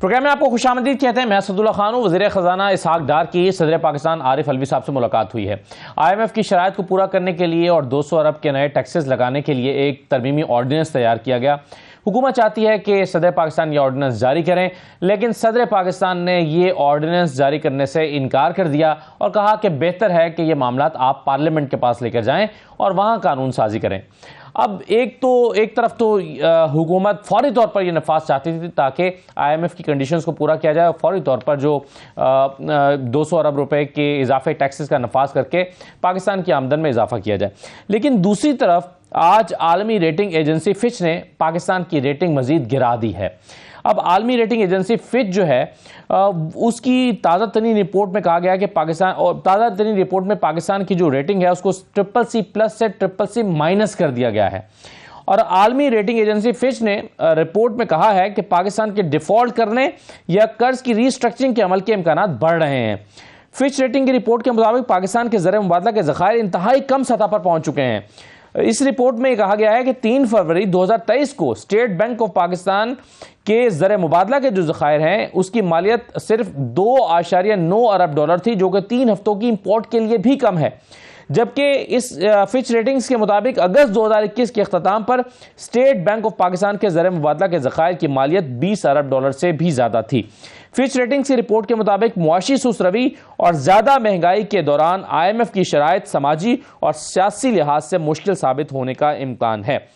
Programme में आपको खुशामदीद कहते हैं। मैं असदुल्ला खान हूँ। वज़ीर ख़ज़ाना इसहाक डार की सदर पाकिस्तान आरिफ अलवी साहब से मुलाकात हुई है। IMF की शराइत को पूरा करने के लिए और 200 अरब के नए टैक्सेस लगाने के लिए एक तरमीमी ऑर्डिनेंस तैयार किया गया। हुकूमत चाहती है कि सदर पाकिस्तान ये ऑर्डिनेंस जारी करें, लेकिन सदर पाकिस्तान ने ये ऑर्डिनेंस जारी करने से इनकार कर दिया और कहा कि बेहतर है कि ये मामला आप पार्लियामेंट के पास लेकर जाएं और वहाँ कानून साजी करें। अब एक तरफ तो हुकूमत फौरी तौर पर यह नफाज चाहती थी ताकि IMF की कंडीशंस को पूरा किया जाए और फौरी तौर पर जो 200 अरब रुपए के इजाफे टैक्सेस का नफाज करके पाकिस्तान की आमदन में इजाफा किया जाए। लेकिन दूसरी तरफ आज आलमी रेटिंग एजेंसी फिच ने पाकिस्तान की रेटिंग मजीद गिरा दी है। अब आलमी रेटिंग एजेंसी फिच जो है उसकी ताज़ा तरीन रिपोर्ट में कहा गया कि पाकिस्तान की जो रेटिंग है उसको CCC+ से CCC- कर दिया गया है। और आलमी रेटिंग एजेंसी फिच ने रिपोर्ट में कहा है कि पाकिस्तान के डिफॉल्ट करने या कर्ज की रीस्ट्रक्चरिंग के अमल के इम्कानात बढ़ रहे हैं। फिच रेटिंग की रिपोर्ट के मुताबिक पाकिस्तान के ज़र मुबादला के ज़खायर इंतहाई कम सतह पर पहुंच चुके हैं। इस रिपोर्ट में कहा गया है कि 3 फरवरी 2023 को स्टेट बैंक ऑफ पाकिस्तान के ज़र मुबादला के जो ज़खायर हैं उसकी मालियत सिर्फ 2.9 अरब डॉलर थी, जो कि 3 हफ्तों की इंपोर्ट के लिए भी कम है। जबकि इस फिच रेटिंग्स के मुताबिक अगस्त 2021 के अख्ताम पर स्टेट बैंक ऑफ पाकिस्तान के ज़र मुबादला के ज़खायर की मालियत 20 अरब डॉलर से भी ज़्यादा थी। फिच रेटिंग्स की रिपोर्ट के मुताबिक मुआशी सुसरवी और ज़्यादा महंगाई के दौरान IMF की शराइत समाजी और सियासी लिहाज से मुश्किल साबित होने का इम्कान है।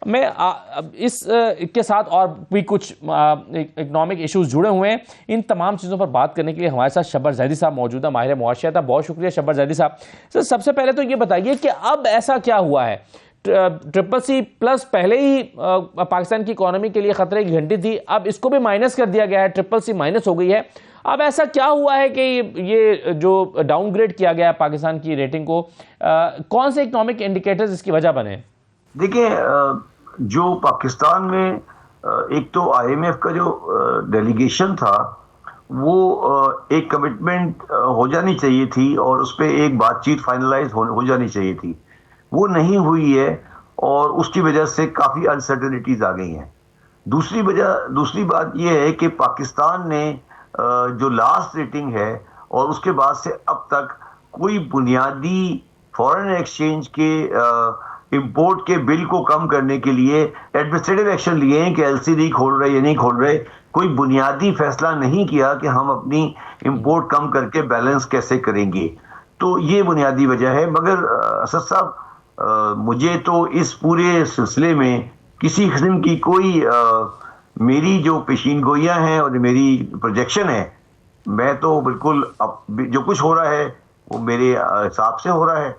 मैं इसके साथ और भी कुछ इकनॉमिक इश्यूज जुड़े हुए हैं। इन तमाम चीज़ों पर बात करने के लिए हमारे साथ शब्बर जैदी साहब मौजूद है, माहिर मुआशियात। बहुत शुक्रिया शब्बर जैदी साहब। सर, सबसे पहले तो ये बताइए कि अब ऐसा क्या हुआ है? CCC+ पहले ही पाकिस्तान की इकोनॉमी के लिए खतरे की घंटी थी, अब इसको भी माइनस कर दिया गया है, CCC- हो गई है। अब ऐसा क्या हुआ है कि ये जो डाउनग्रेड किया गया है पाकिस्तान की रेटिंग को, कौन से इकोनॉमिक इंडिकेटर्स इसकी वजह बने? देखिए, जो पाकिस्तान में एक तो IMF का जो डेलीगेशन था वो एक कमिटमेंट हो जानी चाहिए थी और उस पर एक बातचीत फाइनलाइज हो जानी चाहिए थी, वो नहीं हुई है और उसकी वजह से काफ़ी अनसर्टेनिटीज आ गई हैं। दूसरी बात यह है कि पाकिस्तान ने जो लास्ट रेटिंग है और उसके बाद से अब तक कोई बुनियादी फॉरेन एक्सचेंज के इंपोर्ट के बिल को कम करने के लिए एडमिनिस्ट्रेटिव एक्शन लिए हैं कि LCD खोल रहे या नहीं खोल रहे, कोई बुनियादी फैसला नहीं किया कि हम अपनी इंपोर्ट कम करके बैलेंस कैसे करेंगे। तो ये बुनियादी वजह है। मगर असद साहब, मुझे तो इस पूरे सिलसिले में किसी किस्म की कोई मेरी जो पेशीन गोइयाँ हैं और मेरी प्रोजेक्शन है, मैं तो बिल्कुल जो कुछ हो रहा है वो मेरे हिसाब से हो रहा है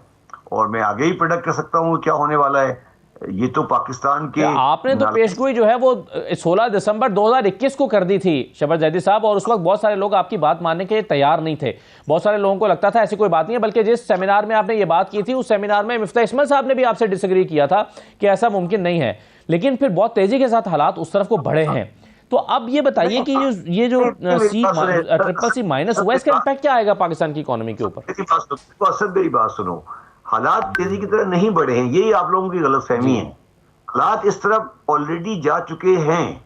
और मैं आगे ही प्रेडिक्ट कर सकता हूँ क्या होने वाला है। ये तो पाकिस्तान के आपने तो पेशगोई जो है वो 16 दिसंबर 2021 को कर दी थी शब्बर जैदी साहब, और उस वक्त बहुत सारे लोग आपकी बात मानने के तैयार नहीं थे। बहुत सारे लोगों को लगता था ऐसी कोई बात नहीं है, बल्कि जिस सेमिनार में आपने ये बात की थी उस सेमिनार में मिफ्ता इस्माइल साहब ने भी आपसे डिसएग्री किया था कि ऐसा मुमकिन नहीं है। लेकिन फिर बहुत तेजी के साथ हालात उस तरफ को बढ़े हैं। तो अब ये बताइए कि ये जो CCC- हुआ, इसका इम्पैक्ट क्या आएगा पाकिस्तान की इकोनॉमी के ऊपर? मेरी बात सुनो, हालात तेजी की तरह नहीं बढ़े हैं, यही आप लोगों की गलतफहमी है। हालात इस तरफ ऑलरेडी जा चुके हैं,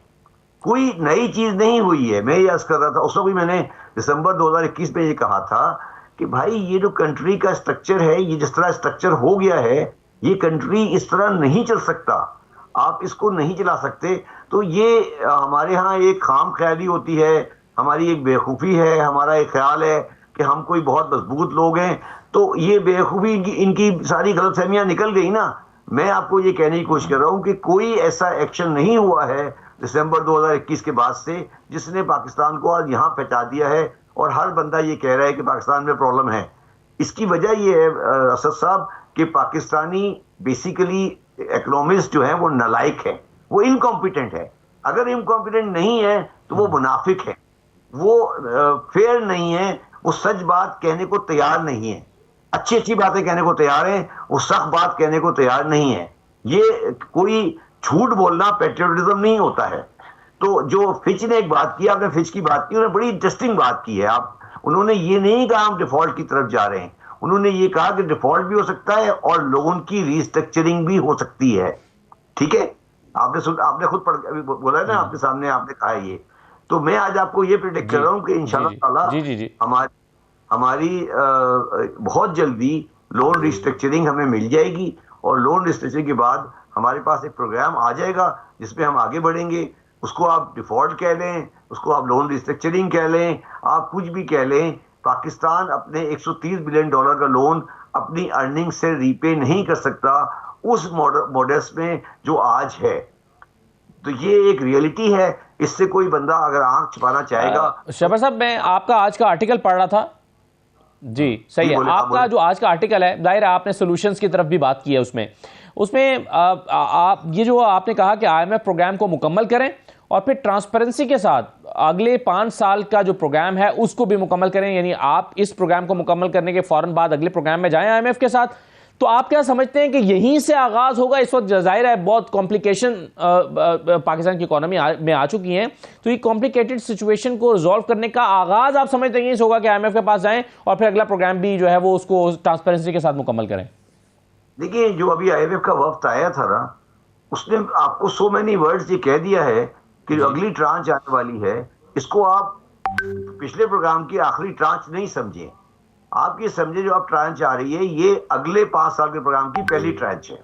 कोई नई चीज नहीं हुई है। मैं ये अर्ज कर रहा था उस वक्त भी, मैंने दिसंबर 2021 में ये कहा था कि भाई ये जो कंट्री का स्ट्रक्चर है, ये जिस तरह स्ट्रक्चर हो गया है, ये कंट्री इस तरह नहीं चल सकता, आप इसको नहीं चला सकते। तो ये हमारे यहाँ एक खाम ख्याली होती है, हमारी एक बेवकूफ़ी है, हमारा एक ख्याल है कि हम कोई बहुत मजबूत लोग हैं। तो ये बेवकूफ़ी इनकी सारी गलतफहमियां निकल गई ना। मैं आपको ये कहने की कोशिश कर रहा हूँ कि कोई ऐसा एक्शन नहीं हुआ है दिसंबर 2021 के बाद से जिसने पाकिस्तान को आज यहाँ पहुंचा दिया है, और हर बंदा ये कह रहा है कि पाकिस्तान में प्रॉब्लम है। इसकी वजह ये है असद साहब कि पाकिस्तानी बेसिकली इकोनॉमिस्ट जो है वो नालायक है, वो इनकॉम्पिटेंट है। अगर इनकॉम्पिटेंट नहीं है तो वो मुनाफिक है, वो फेयर नहीं है, वो सच बात कहने को तैयार नहीं है, अच्छी अच्छी बातें कहने को तैयार है, वो सख्त बात कहने को तैयार नहीं है। ये कोई झूठ बोलना पेट्रियोटिज्म नहीं होता है। तो जो फिच ने एक बात की, आपने फिच की बात की, उन्होंने बड़ी इंटरेस्टिंग बात की है। उन्होंने ये नहीं कहा हम डिफॉल्ट की तरफ जा रहे हैं, उन्होंने ये कहा कि डिफॉल्ट भी हो सकता है और लोगों की रीस्ट्रक्चरिंग भी हो सकती है। ठीक है, आपने खुद बोला है ना, आपके सामने आपने कहा ये। तो मैं आज आपको ये प्रिडिक्ट कर रहा हूँ कि इंशाल्लाह ताला हमारी बहुत जल्दी लोन रिस्ट्रक्चरिंग हमें मिल जाएगी, और लोन रिस्ट्रक्चरिंग के बाद हमारे पास एक प्रोग्राम आ जाएगा जिसमें हम आगे बढ़ेंगे। उसको आप डिफॉल्ट कह लें, उसको आप लोन रिस्ट्रक्चरिंग कह लें, आप कुछ भी कह लें, पाकिस्तान अपने 130 बिलियन डॉलर का लोन अपनी अर्निंग से रीपे नहीं कर सकता उस मॉडल्स में जो आज है। तो ये एक रियलिटी है, इससे कोई बंदा अगर आंख छुपाना चाहेगा। शहबाज साहब, मैं आपका आज का आर्टिकल पढ़ रहा था जी, सही है। आपका जो आज का आर्टिकल है, जाहिर है आपने सॉल्यूशंस की तरफ भी बात की है उसमें आप ये जो आपने कहा कि IMF प्रोग्राम को मुकम्मल करें और फिर ट्रांसपेरेंसी के साथ अगले 5 साल का जो प्रोग्राम है उसको भी मुकम्मल करें, यानी आप इस प्रोग्राम को मुकम्मल करने के फौरन बाद अगले प्रोग्राम में जाएं IMF के साथ। तो आप क्या समझते हैं कि यहीं से आगाज होगा? इस वक्त जाहिर है बहुत कॉम्प्लिकेशन पाकिस्तान की इकोनॉमी में आ चुकी हैं, तो ये कॉम्प्लिकेटेड सिचुएशन को रिजॉल्व करने का आगाज आप समझते हैं यहीं से होगा कि IMF के पास जाएं और फिर अगला प्रोग्राम भी जो है वो उसको ट्रांसपेरेंसी के साथ मुकम्मल करें? देखिए, जो अभी IMF का वक्त आया था ना, उसने आपको सो मेनी वर्ड्स ये कह दिया है कि अगली ट्रांच आने वाली है, इसको आप पिछले प्रोग्राम की आखिरी ट्रांच नहीं समझे, आप ये समझे जो आप ट्रांच आ रही है ये अगले 5 साल के प्रोग्राम की पहली ट्रांच है,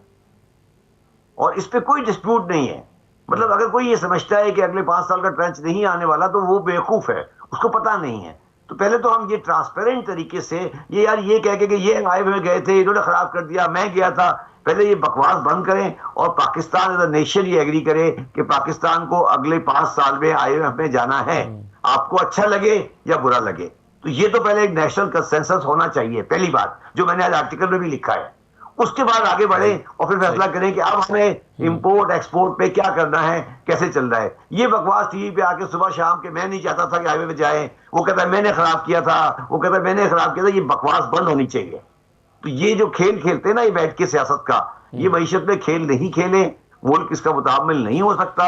और इस पे कोई डिस्प्यूट नहीं है। मतलब अगर कोई ये समझता है कि अगले 5 साल का ट्रांच नहीं आने वाला तो वो बेवकूफ है, उसको पता नहीं है। तो पहले तो हम ये ट्रांसपेरेंट तरीके से ये कह के कि ये आए हुए गए थे, इन्होंने खराब कर दिया, मैं गया था, पहले ये बकवास बंद करें और पाकिस्तान एज अ नेशन ये एग्री करे कि पाकिस्तान को अगले 5 साल में IMF में जाना है, आपको अच्छा लगे या बुरा लगे। तो ये तो पहले एक नेशनल कंसेंसस होना चाहिए, पहली बात, जो मैंने आज आर्टिकल में भी लिखा है। उसके बाद आगे बढ़े और फिर फैसला करें कि अब हमें इंपोर्ट एक्सपोर्ट पे क्या करना है, कैसे चल रहा है। ये बकवास टीवी पे आके सुबह शाम के मैं नहीं चाहता था कि IMF में जाए, वो कहता है मैंने खराब किया था, वो कहता है मैंने खराब किया था, ये बकवास बंद होनी चाहिए। तो ये जो खेल खेलते हैं ना ये बैठ के सियासत का, ये मईशत में खेल नहीं खेले, मुल्क इसका मुताबिल नहीं हो सकता।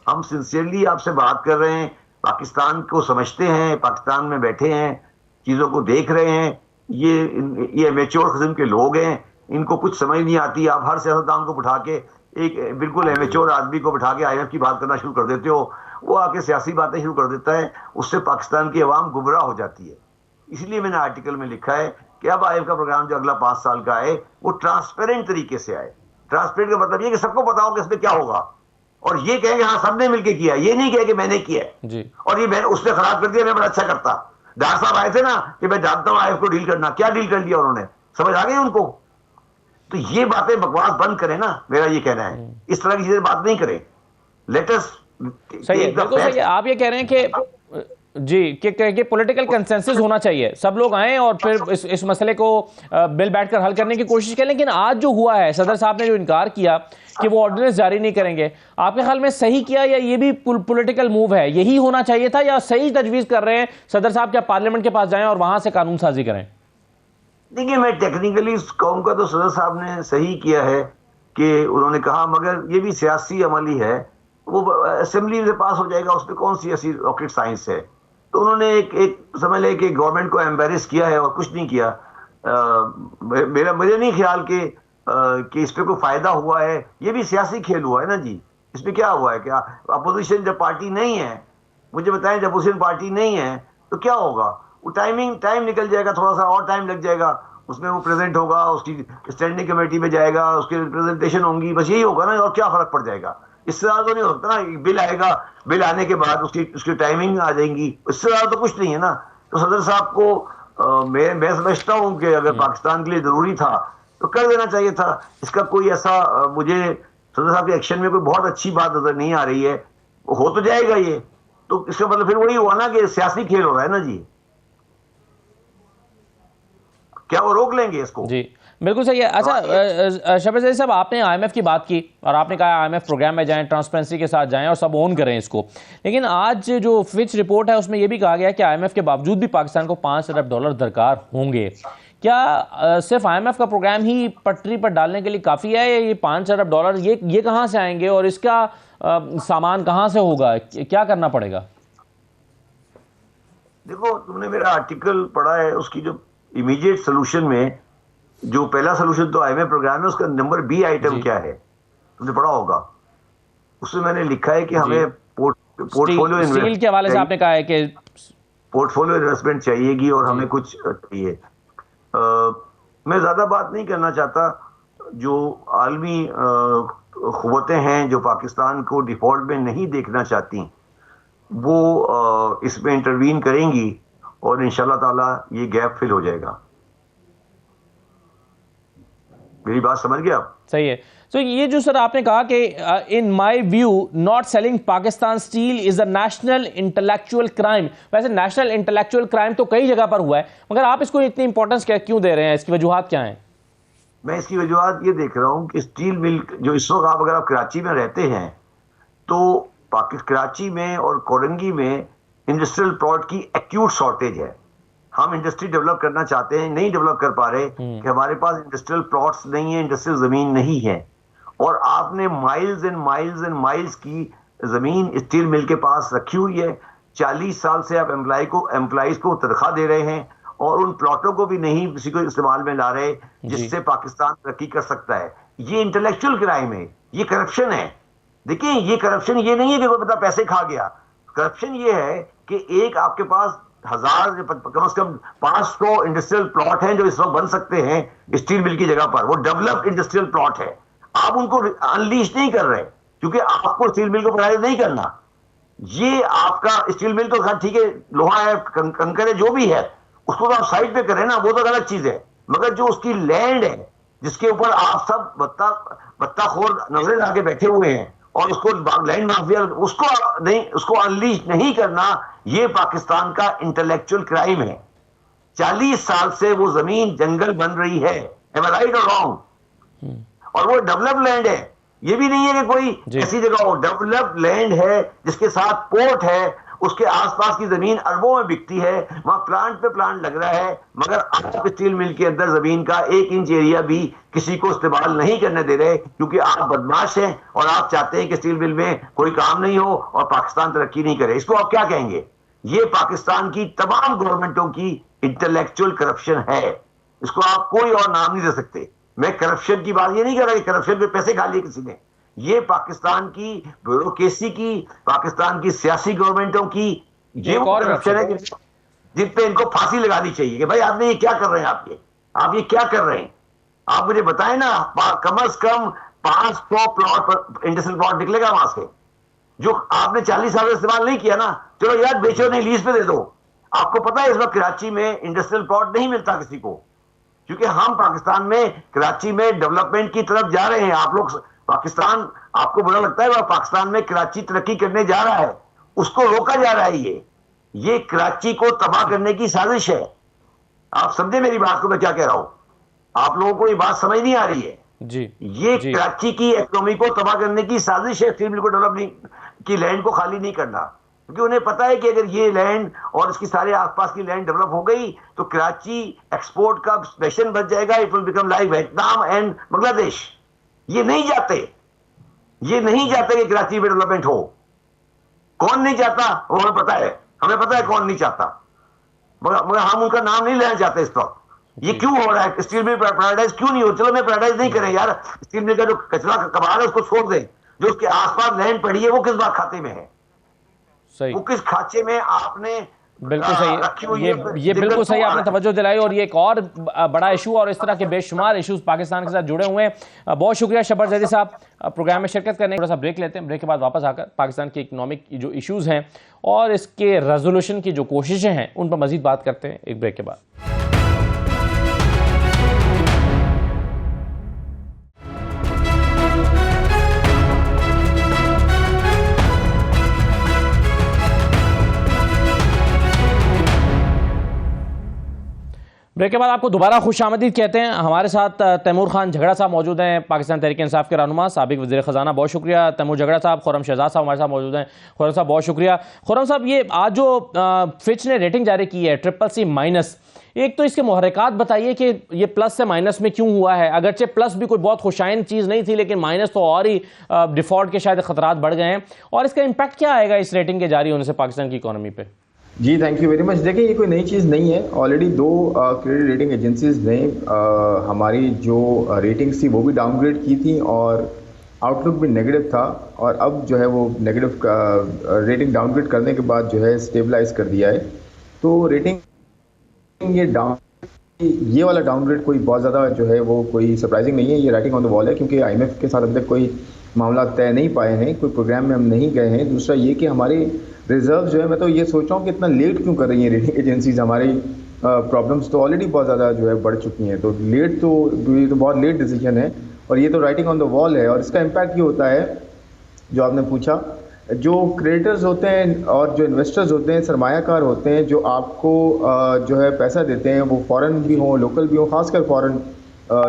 हम सिंसियरली आपसे बात कर रहे हैं, पाकिस्तान को समझते हैं, पाकिस्तान में बैठे हैं, चीजों को देख रहे हैं। ये मैच्योर किस्म के लोग हैं, इनको कुछ समझ नहीं आती। आप हर सियासतदान को बिठा के एक बिल्कुल मैच्योर आदमी को बिठा के IMF की बात करना शुरू कर देते हो, वो आके सियासी बातें शुरू कर देता है, उससे पाकिस्तान की अवाम गुमराह हो जाती है। इसलिए मैंने आर्टिकल में लिखा है कि अब IMF का प्रोग्राम जो अगला 5 साल का आए वो ट्रांसपेरेंट तरीके से आए। ट्रांसपेरेंट का मतलब ये कि सबको बताओ कि इसमें क्या होगा, और ये कहेंगे हाँ सबने मिलकर किया, ये नहीं कहे कि मैंने किया है और ये मैंने उसने खराब कर दिया, मैं बड़ा अच्छा करता। डार साहब आए थे ना कि मैं जानता हूं IMF को डील करना, क्या डील कर दिया उन्होंने, समझ आ गई उनको। तो ये बातें बकवास बंद करें ना, मेरा ये कहना है, इस तरह की चीजें बात नहीं करें। लेटेस्ट सही है, बिल्कुल सही है। आप ये कह रहे हैं कि जी कि पॉलिटिकल कंसेंसस होना चाहिए, सब लोग आए और फिर इस मसले को बिल बैठकर हल करने की कोशिश करें। लेकिन आज जो हुआ है, सदर साहब ने जो इनकार किया कि वो ऑर्डिनेंस जारी नहीं करेंगे, आपके ख्याल में सही किया या ये भी पॉलिटिकल मूव है? यही होना चाहिए था या सही तजवीज़ कर रहे हैं सदर साहब क्या पार्लियामेंट के पास जाएं और वहां से कानून साजी करें? देखिए, मैं टेक्निकली कहूंगा तो सदर साहब ने सही किया है कि उन्होंने कहा, मगर ये भी सियासी अमली है, वो असेंबली में पास हो जाएगा, उसमें कौन सी ऐसी रॉकेट साइंस है। तो उन्होंने एक समझ ले कि गवर्नमेंट को एम्बेरस किया है और कुछ नहीं किया। मुझे नहीं ख्याल कि इस पर कोई फायदा हुआ है। ये भी सियासी खेल हुआ है ना जी। इसमें क्या हुआ है, क्या अपोजिशन जब पार्टी नहीं है, मुझे बताएं, जब अपोजिशन पार्टी नहीं है तो क्या होगा, वो टाइम निकल जाएगा, थोड़ा सा और टाइम लग जाएगा, उसमें वो प्रेजेंट होगा, उसकी स्टैंडिंग कमेटी में जाएगा, उसकी रिप्रेजेंटेशन होंगी, बस यही होगा ना, और क्या फर्क पड़ जाएगा। इससे ज्यादा तो नहीं होता ना, बिल आएगा, बिल आने के बाद उसकी टाइमिंग आ जाएंगी, इससे ज्यादा तो कुछ नहीं है ना। तो सदर साहब को मैं समझता हूं कि अगर पाकिस्तान के लिए जरूरी था तो कर देना चाहिए था। इसका कोई ऐसा मुझे सदर साहब के एक्शन में कोई बहुत अच्छी बात नजर नहीं आ रही है। हो तो जाएगा ये, तो इसका मतलब फिर वही हुआ ना कि सियासी खेल हो रहा है ना जी। क्या वो रोक लेंगे इसको? जी बिल्कुल सही है। अच्छा शहबाज साहब, आपने IMF की बात की और आपने कहा IMF प्रोग्राम में जाएं, ट्रांसपेरेंसी के साथ जाएं और सब ओन करें इसको, लेकिन आज जो फिच रिपोर्ट है उसमें यह भी कहा गया कि IMF के बावजूद भी पाकिस्तान को $5 अरब दरकार होंगे। क्या सिर्फ IMF का प्रोग्राम ही पटरी पर डालने के लिए काफ़ी है, या ये $5 अरब ये कहाँ से आएंगे और इसका सामान कहाँ से होगा, क्या करना पड़ेगा? देखो, तुमने मेरा आर्टिकल पढ़ा है, उसकी जो इमीडिएट सोल्यूशन में जो पहला सोल्यूशन तो IMF प्रोग्राम है, उसका नंबर B आइटम क्या है, तुमने पढ़ा होगा। उसमें मैंने लिखा है कि हमें पोर्टफोलियो स्टील के हवाले से आपने कहा है कि पोर्टफोलियो इन्वेस्टमेंट चाहिएगी और हमें कुछ चाहिए। मैं ज़्यादा बात नहीं करना चाहता। जो आलमी क़ुव्वतें हैं जो पाकिस्तान को डिफ़ॉल्ट में नहीं देखना चाहती, वो इसमें इंटरवीन करेंगी और इंशाल्लाह ताला ये गैप फिल हो जाएगा। मेरी बात समझ गए आप? सही है। तो ये जो सर आपने कहा कि in my view not selling Pakistan steel is a national intellectual crime. वैसे नेशनल इंटेलेक्चुअल क्राइम तो कई जगह पर हुआ है, मगर आप इसको इतनी इंपॉर्टेंस क्यों दे रहे हैं? इसकी वजूहात क्या हैं? मैं इसकी वजूहात ये देख रहा हूँ कि स्टील मिल जो इस वक्त अगर आप कराची में रहते हैं तो कराची में और कोरंगी में इंडस्ट्रियल प्लॉट की एक्यूट शॉर्टेज है। हम इंडस्ट्री डेवलप करना चाहते हैं, नहीं डेवलप कर पा रहे कि हमारे पास इंडस्ट्रियल प्लॉट्स नहीं है, इंडस्ट्रियल जमीन नहीं है। और आपने miles and miles and miles की जमीन स्टील मिल के पास रखी हुई है। 40 साल से आप एम्प्लॉइज को तनख्वाह दे रहे हैं और उन प्लॉटों को भी नहीं किसी को इस्तेमाल में ला रहे जिससे पाकिस्तान तरक्की कर सकता है। ये इंटेलेक्चुअल क्राइम है, ये करप्शन है। देखिए ये करप्शन ये नहीं है कि कोई बंदा पैसे खा गया। करप्शन ये है कि एक आपके पास 1000 कम से कम 500 इंडस्ट्रियल प्लॉट हैं जो इस वक्त बन सकते हैं स्टील मिल की जगह पर। वो डेवलप्ड इंडस्ट्रियल प्लॉट है, आप उनको अनलीश नहीं कर रहे क्योंकि आपको स्टील मिल को प्राइवेटाइज नहीं करना। ये आपका स्टील मिल तो ठीक है, लोहा है, कंकर है, जो भी है, उसको तो आप साइड पे करें ना, वो तो गलत चीज है। मगर जो उसकी लैंड है जिसके ऊपर आप सब बत्ताखोर नजरें लगा के बैठे हुए हैं और उसको लैंड माफिया उसको अनलीश नहीं करना, ये पाकिस्तान का इंटेलेक्चुअल क्राइम है। 40 साल से वो जमीन जंगल बन रही है, एम आई राइट और रॉन्ग? और वो डेवलप्ड लैंड है, ये भी नहीं है कि कोई ऐसी जगह हो। डेवलप्ड लैंड है जिसके साथ पोर्ट है, उसके आसपास की जमीन अरबों में बिकती है, वहां प्लांट पे प्लांट लग रहा है, मगर आप स्टील मिल के अंदर जमीन का 1 इंच एरिया भी किसी को इस्तेमाल नहीं करने दे रहे क्योंकि आप बदमाश हैं और आप चाहते हैं कि स्टील मिल में कोई काम नहीं हो और पाकिस्तान तरक्की नहीं करे। इसको आप क्या कहेंगे? ये पाकिस्तान की तमाम गवर्नमेंटों की इंटेलेक्चुअल करप्शन है। इसको आप कोई और नाम नहीं दे सकते। मैं करप्शन की बात ये नहीं कर रहा कि करप्शन पे पैसे खा लिए किसी ने। ये पाकिस्तान की ब्यूरोक्रेसी की, पाकिस्तान की सियासी गवर्नमेंटों की ये वो करप्शन है जिन पे इनको फांसी लगानी चाहिए कि भाई आपने ये क्या कर रहे हैं, आप ये क्या कर रहे हैं? आप मुझे बताएं ना, कम से कम 500 प्लॉट इंडस्ट्रियल प्लॉट निकलेगा वहां से जो आपने 40 साल इस्तेमाल नहीं किया ना। चलो यार बेचो नहीं, लीज पे दे दो। आपको पता है इस वक्त कराची में इंडस्ट्रियल प्लॉट नहीं मिलता किसी को, क्योंकि हम पाकिस्तान में कराची में डेवलपमेंट की तरफ जा रहे हैं। आप लोग पाकिस्तान, आपको बुरा लगता है, पाकिस्तान में कराची तरक्की करने जा रहा है, उसको रोका जा रहा है। ये कराची को तबाह करने की साजिश है। आप समझे मेरी बात को मैं क्या कह रहा हूं? आप लोगों को ये बात समझ नहीं आ रही है जी। ये कराची की इकोनॉमी को तबाह करने की साजिश है। स्टील मिल को डेवलप नहीं की लैंड को खाली नहीं करना, क्योंकि उन्हें पता है कि अगर ये लैंड और इसकी सारे आसपास की लैंड डेवलप हो गई तो कराची एक्सपोर्ट का स्टेशन बच जाएगा। It will become like Vietnam and Bangladesh. ये नहीं चाहते कि कराची में डेवलपमेंट हो। कौन नहीं चाहता वो हमें पता है, कौन नहीं चाहता, मगर हम उनका नाम नहीं लेना चाहते इस वक्त। ये क्यों हो रहा है? स्टील मिल पैराडाइज क्यों नहीं हो? चलो मैं पैराडाइज नहीं करें यार, स्टील मिल का जो कचरा कबाड़ है उसको छोड़ दें। जो उसके आसपास लैंड पड़ी है वो किस बात खाते में है? सही। वो किस खाचे में आपने बिल्कुल सही, ये बिल्कुल सही आपने तवज्जो दिलाई। और ये एक और बड़ा इशू और इस तरह के बेशुमार इश्यूज पाकिस्तान के साथ जुड़े हुए हैं। बहुत शुक्रिया शब्बर जैदी साहब प्रोग्राम में शिरकत करने। थोड़ा सा ब्रेक लेते हैं, ब्रेक के बाद वापस आकर पाकिस्तान के इकोनॉमिक जो इश्यूज हैं और इसके रेजोल्यूशन की जो कोशिशें हैं उन पर मजीद बात करते हैं एक ब्रेक के बाद। ब्रेक के बाद आपको दोबारा खुशामदीद कहते हैं। हमारे साथ तैमूर खान झगड़ा साहब मौजूद हैं, पाकिस्तान तहरीक इंसाफ के रहनुमा, साबिक वज़ीर ख़जाना। बहुत शुक्रिया तैमूर झगड़ा साहब। खुर्रम शहजाद साहब हमारे साथ मौजूद हैं। खुर्रम साहब बहुत शुक्रिया। खुर्रम साहब, ये आज जो फिच ने रेटिंग जारी की है CCC-, एक तो इसके मुहर्रिकात बताइए कि ये प्लस से माइनस में क्यों हुआ है? अगरचे प्लस भी कोई बहुत खुशाइन चीज़ नहीं थी, लेकिन माइनस तो और ही डिफ़ॉल्ट के शायद खतरात बढ़ गए हैं। और इसका इम्पैक्ट क्या आएगा इस रेटिंग के जारी होने से पाकिस्तान की इकॉनमी पे? जी थैंक यू वेरी मच। देखिए ये कोई नई चीज़ नहीं है। ऑलरेडी 2 क्रेडिट रेटिंग एजेंसीज ने हमारी जो रेटिंग्स थी वो भी डाउनग्रेड की थी और आउटलुक भी नेगेटिव था और अब जो है वो नेगेटिव का रेटिंग डाउनग्रेड करने के बाद जो है स्टेबलाइज कर दिया है। तो रेटिंग ये वाला डाउनग्रेड कोई बहुत ज़्यादा जो है वो कोई सरप्राइजिंग नहीं है, ये राइटिंग ऑन द वॉल है, क्योंकि आईएमएफ के साथ अभी तक कोई मामला तय नहीं पाए हैं, कोई प्रोग्राम में हम नहीं गए हैं। दूसरा ये कि हमारे रिजर्व जो है, मैं तो ये सोच रहा हूँ कि इतना लेट क्यों कर रही हैं रेटिंग एजेंसीज। हमारी प्रॉब्लम्स तो ऑलरेडी बहुत ज़्यादा जो है बढ़ चुकी हैं, तो लेट तो ये तो बहुत लेट डिसीजन है और ये तो राइटिंग ऑन द वॉल है। और इसका इम्पैक्ट ये होता है जो आपने पूछा, जो क्रेडिटर्स होते हैं और जो इन्वेस्टर्स होते हैं, सरमायाकार होते हैं, जो आपको जो है पैसा देते हैं, वो फॉरेन भी हों लोकल भी हों, खासकर फॉरेन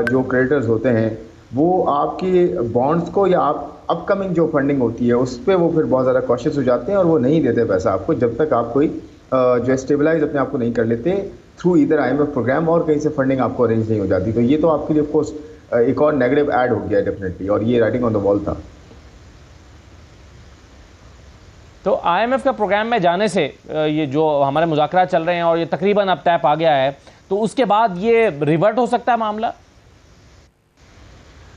जो क्रेडिटर्स होते हैं, वो आपके बॉन्ड्स को या आप अपकमिंग जो फंडिंग होती है उस पर वो फिर बहुत ज़्यादा कॉशियस हो जाते हैं और वो नहीं देते पैसा आपको जब तक आप कोई जो स्टेबलाइज अपने आप को नहीं कर लेते थ्रू इधर आईएमएफ प्रोग्राम और कहीं से फंडिंग आपको अरेंज नहीं हो जाती। तो ये तो आपके लिए ऑफकोर्स एक और नेगेटिव ऐड हो गया डेफिनेटली, और ये राइटिंग ऑन द वॉल था। तो आईएमएफ का प्रोग्राम में जाने से ये जो हमारे मुज़ाकरात चल रहे हैं और ये तकरीबन अब तय पा गया है, तो उसके बाद ये रिवर्ट हो सकता है मामला?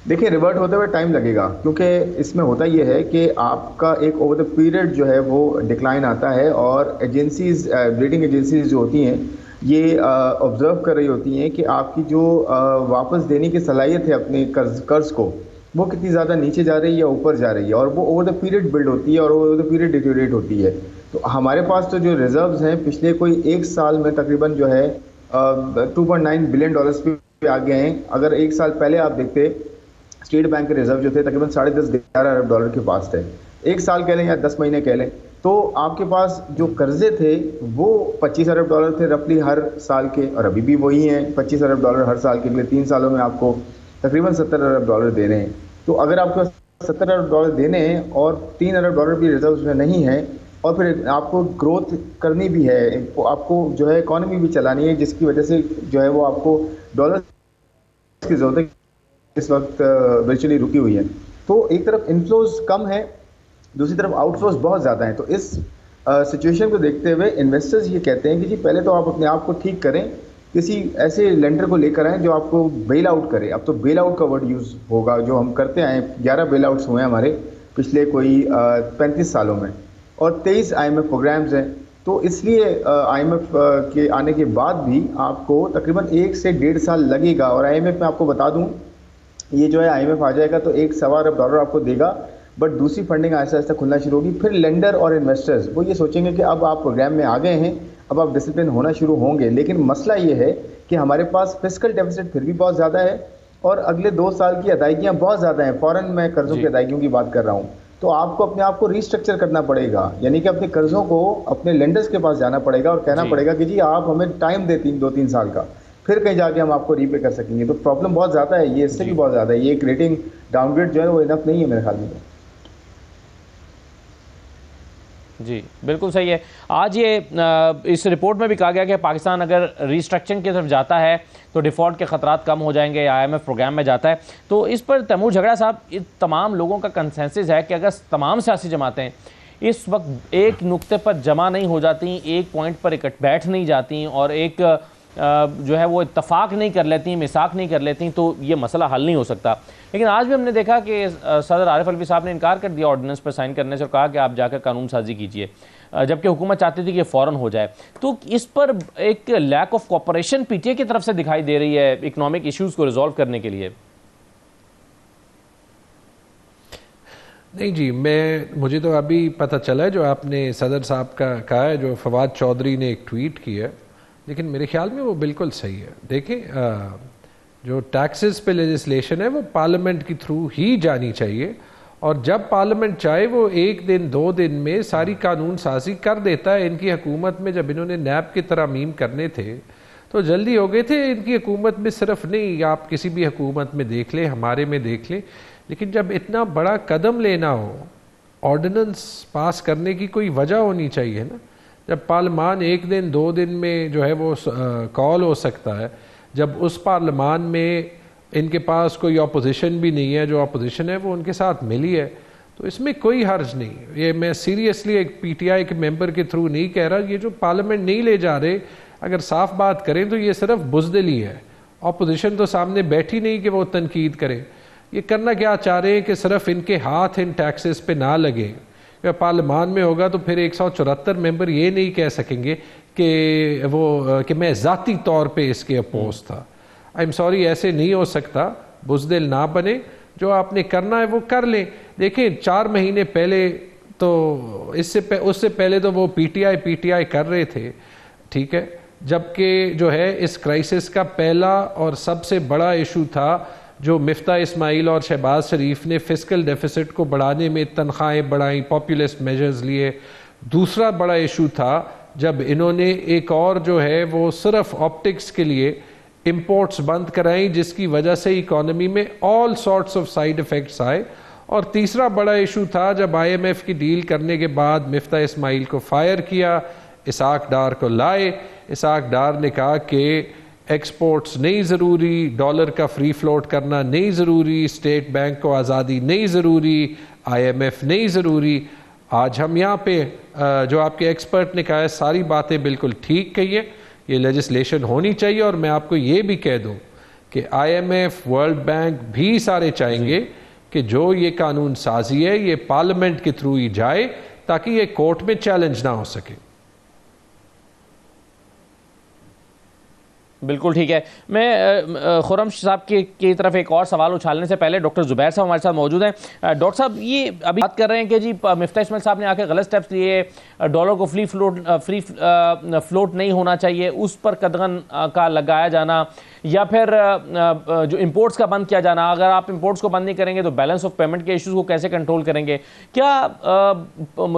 देखिए, रिवर्ट होते हुए टाइम लगेगा, क्योंकि इसमें होता ये है कि आपका एक ओवर द पीरियड जो है वो डिक्लाइन आता है और एजेंसीज, रेटिंग एजेंसीज जो होती हैं ये ऑब्जर्व कर रही होती हैं कि आपकी जो वापस देने की सलाहियत है अपने कर्ज को, वो कितनी ज़्यादा नीचे जा रही है या ऊपर जा रही है, और वो ओवर द पीरियड बिल्ड होती है और ओवर द पीरियड डिटेरियोरेट होती है। तो हमारे पास तो जो रिजर्व्स हैं पिछले कोई एक साल में तकरीबन जो है 2.9 बिलियन डॉलर्स पे आ गए हैं। अगर एक साल पहले आप देखते, स्टेट बैंक के रिजर्व जो थे तकरीबन 10.5-11 अरब डॉलर के पास थे। एक साल कह लें या 10 महीने कह लें, तो आपके पास जो कर्जे थे वो 25 अरब डॉलर थे रफली हर साल के, और अभी भी वही हैं 25 अरब डॉलर हर साल के। अगले 3 सालों में आपको तकरीबन 70 अरब डॉलर देने हैं। तो अगर आपके पास 70 अरब डॉलर देने हैं और 3 अरब डॉलर भी रिजर्व में नहीं है, और फिर आपको ग्रोथ करनी भी है, आपको जो है इकॉनमी भी चलानी है, जिसकी वजह से जो है वो आपको डॉलर की ज़रूरत है इस वक्त वर्चुअली रुकी हुई है। तो एक तरफ इनफ्लोज कम है, दूसरी तरफ आउटफ्लोज बहुत ज़्यादा हैं। तो इस सिचुएशन को देखते हुए इन्वेस्टर्स ये कहते हैं कि जी पहले तो आप अपने आप को ठीक करें, किसी ऐसे लेंडर को लेकर आएँ जो आपको बेल आउट करे। अब तो बेल आउट का वर्ड यूज़ होगा, जो हम करते आए 11 बेल आउट्स हुए हैं हमारे पिछले कोई 35 सालों में, और 23 आईएमएफ प्रोग्राम्स हैं। तो इसलिए आईएमएफ के आने के बाद भी आपको तकरीबन 1 से 1.5 साल लगेगा। और आईएमएफ में आपको बता दूं, ये जो है आईएमएफ आ जाएगा तो 1.25 अरब डॉलर आपको देगा, बट दूसरी फंडिंग आहिस्ता आहिस्ता खुलना शुरू होगी। फिर लेंडर और इन्वेस्टर्स वो ये सोचेंगे कि अब आप प्रोग्राम में आ गए हैं, अब आप डिसिप्लिन होना शुरू होंगे। लेकिन मसला ये है कि हमारे पास फिस्कल डेफिसिट फिर भी बहुत ज़्यादा है और अगले 2 साल की अदायगियाँ बहुत ज़्यादा हैं। फ़ौरन मैं कर्ज़ों की अदायगियों की बात कर रहा हूँ। तो आपको अपने आप को रीस्ट्रक्चर करना पड़ेगा, यानी कि अपने कर्ज़ों को अपने लेंडर्स के पास जाना पड़ेगा और कहना पड़ेगा कि जी आप हमें टाइम दे 2-3 साल का, फिर कहीं जाके हम आपको रीपे कर सकेंगे। तो प्रॉब्लम बहुत ज़्यादा है, ये इससे भी बहुत ज़्यादा है। ये एक रेटिंग डाउनग्रेड जो है वो इनफ नहीं है मेरे ख्याल में। जी बिल्कुल सही है। आज ये इस रिपोर्ट में भी कहा गया कि पाकिस्तान अगर रीस्ट्रक्चरिंग की तरफ जाता है तो डिफ़ॉल्ट के ख़तरात कम हो जाएंगे, आईएमएफ प्रोग्राम में जाता है। तो इस पर तैमूर झगड़ा साहब, इस तमाम लोगों का कंसेंसस है कि अगर तमाम सियासी जमातें इस वक्त एक नुक्ते पर जमा नहीं हो जाती, एक पॉइंट पर बैठ नहीं जाती और एक जो है वो इत्तफाक नहीं कर लेती, मिसाक नहीं कर लेती, तो ये मसला हल नहीं हो सकता। लेकिन आज भी हमने देखा कि सदर आरिफ अलवी साहब ने इनकार कर दिया ऑर्डिनेंस पर साइन करने से और कहा कि आप जाकर कानून साजी कीजिए, जबकि हुकूमत चाहती थी कि फ़ौरन हो जाए। तो इस पर एक लैक ऑफ कोऑपरेशन पीटीए की तरफ से दिखाई दे रही है इकोनॉमिक इश्यूज़ को रिजॉल्व करने के लिए। नहीं जी, मुझे तो अभी पता चला है जो आपने सदर साहब का कहा है, जो फवाद चौधरी ने एक ट्वीट किया है, लेकिन मेरे ख्याल में वो बिल्कुल सही है। देखें, जो टैक्सेस पे लेजिस्लेशन है वो पार्लियामेंट के थ्रू ही जानी चाहिए, और जब पार्लियामेंट चाहे वो 1 दिन 2 दिन में सारी कानून साजी कर देता है। इनकी हुकूमत में जब इन्होंने नैब की तरमीम करने थे तो जल्दी हो गए थे। इनकी हुकूमत में सिर्फ नहीं, आप किसी भी हुकूमत में देख लें, हमारे में देख लें, लेकिन जब इतना बड़ा कदम लेना हो, ऑर्डिनेंस पास करने की कोई वजह होनी चाहिए ना। जब पार्लियामान 1 दिन 2 दिन में जो है वो कॉल हो सकता है, जब उस पार्लियामान में इनके पास कोई अपोजिशन भी नहीं है, जो अपोजिशन है वो उनके साथ मिली है, तो इसमें कोई हर्ज नहीं। ये मैं सीरियसली एक पीटीआई के मेंबर के थ्रू नहीं कह रहा, ये जो पार्लियामेंट नहीं ले जा रहे, अगर साफ बात करें तो ये सिर्फ बुज़दिली है। अपोजिशन तो सामने बैठी नहीं कि वो तनकीद करे। ये करना क्या चाह रहे हैं कि सिर्फ इनके हाथ इन टैक्सेस पे ना लगे। पार्लियामान में होगा तो फिर 174 मेंबर ये नहीं कह सकेंगे कि मैं ज़ाती तौर पे इसके अपोज था। आई एम सॉरी, ऐसे नहीं हो सकता। बुज़दिल ना बने, जो आपने करना है वो कर लें। देखिए 4 महीने पहले तो उससे पहले तो वो पीटीआई कर रहे थे, ठीक है, जबकि जो है इस क्राइसिस का पहला और सबसे बड़ा इशू था जो मिफ्ता इस्माइल और शहबाज शरीफ ने फिस्कल डेफिसिट को बढ़ाने में तनख्वाहें बढ़ाई, पॉपुलिस्ट मेजर्स लिए। दूसरा बड़ा इशू था जब इन्होंने एक और जो है वो सिर्फ ऑप्टिक्स के लिए इंपोर्ट्स बंद कराई, जिसकी वजह से इकोनॉमी में all sorts of side effects आए। और तीसरा बड़ा इशू था जब IMF की डील करने के बाद मिफ्ता इस्माइल को फायर किया, इसाक डार को लाए। इसाक डार ने कहा कि एक्सपोर्ट्स नहीं ज़रूरी, डॉलर का फ्री फ्लोट करना नहीं ज़रूरी, स्टेट बैंक को आज़ादी नहीं ज़रूरी, IMF नहीं ज़रूरी। आज हम यहाँ पे जो आपके एक्सपर्ट ने कहा है सारी बातें बिल्कुल ठीक कही है, ये लेजिस्लेशन होनी चाहिए। और मैं आपको ये भी कह दूँ कि IMF, वर्ल्ड बैंक भी सारे चाहेंगे कि जो ये कानून साजी है ये पार्लियामेंट के थ्रू ही जाए ताकि ये कोर्ट में चैलेंज ना हो सके। बिल्कुल ठीक है। मैं खुर्रम साहब की तरफ एक और सवाल उछालने से पहले डॉक्टर जुबैर साहब हमारे साथ मौजूद हैं। डॉक्टर साहब, ये अभी बात कर रहे हैं कि जी मिफ्ता इस्माइल साहब ने आके गलत स्टेप्स लिए, डॉलर को फ्री फ्लोट नहीं होना चाहिए, उस पर कदगन का लगाया जाना, या फिर जो इंपोर्ट्स का बंद किया जाना। अगर आप इंपोर्ट्स को बंद नहीं करेंगे तो बैलेंस ऑफ पेमेंट के इश्यूज़ को कैसे कंट्रोल करेंगे? क्या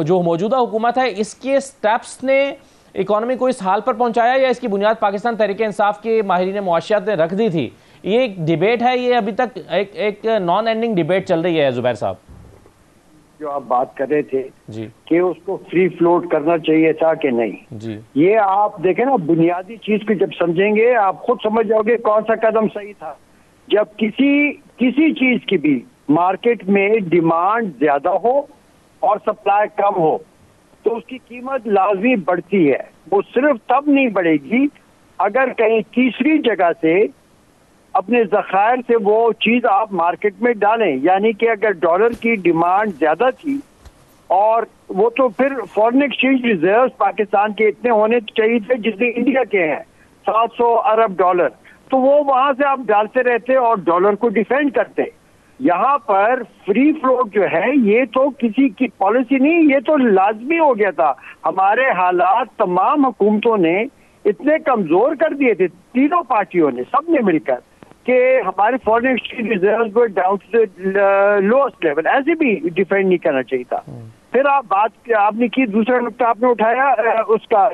जो मौजूदा हुकूमत है इसके स्टेप्स ने इकोनॉमी को इस हाल पर पहुंचाया, या इसकी बुनियाद पाकिस्तान तहरीक इंसाफ के माहिरीन मुआशियात ने रख दी थी? ये एक डिबेट है, ये अभी तक एक नॉन एंडिंग डिबेट चल रही है। जुबैर साहब, जो आप बात कर रहे थे जी कि उसको फ्री फ्लोट करना चाहिए था कि नहीं जी, ये आप देखें ना, बुनियादी चीज को जब समझेंगे आप खुद समझ जाओगे कौन सा कदम सही था। जब किसी चीज की भी मार्केट में डिमांड ज्यादा हो और सप्लाई कम हो तो उसकी कीमत लाजमी बढ़ती है। वो सिर्फ तब नहीं बढ़ेगी अगर कहीं तीसरी जगह से अपने ज़खायर से वो चीज आप मार्केट में डालें। यानी कि अगर डॉलर की डिमांड ज्यादा थी और वो तो फिर फॉरेन एक्सचेंज रिजर्व्स पाकिस्तान के इतने होने चाहिए थे जितने इंडिया के हैं, 700 अरब डॉलर, तो वो वहां से आप डालते रहते और डॉलर को डिफेंड करते। यहाँ पर फ्री फ्लोट जो है ये तो किसी की पॉलिसी नहीं, ये तो लाजमी हो गया था। हमारे हालात तमाम हुकूमतों ने इतने कमजोर कर दिए थे, तीनों पार्टियों ने, सब ने मिलकर, कि हमारे फॉरेन एक्सचेंज रिजर्व को down to the lowest level, ऐसे भी डिफेंड नहीं करना चाहिए था। फिर आपने की दूसरा नुकता आपने उठाया उसका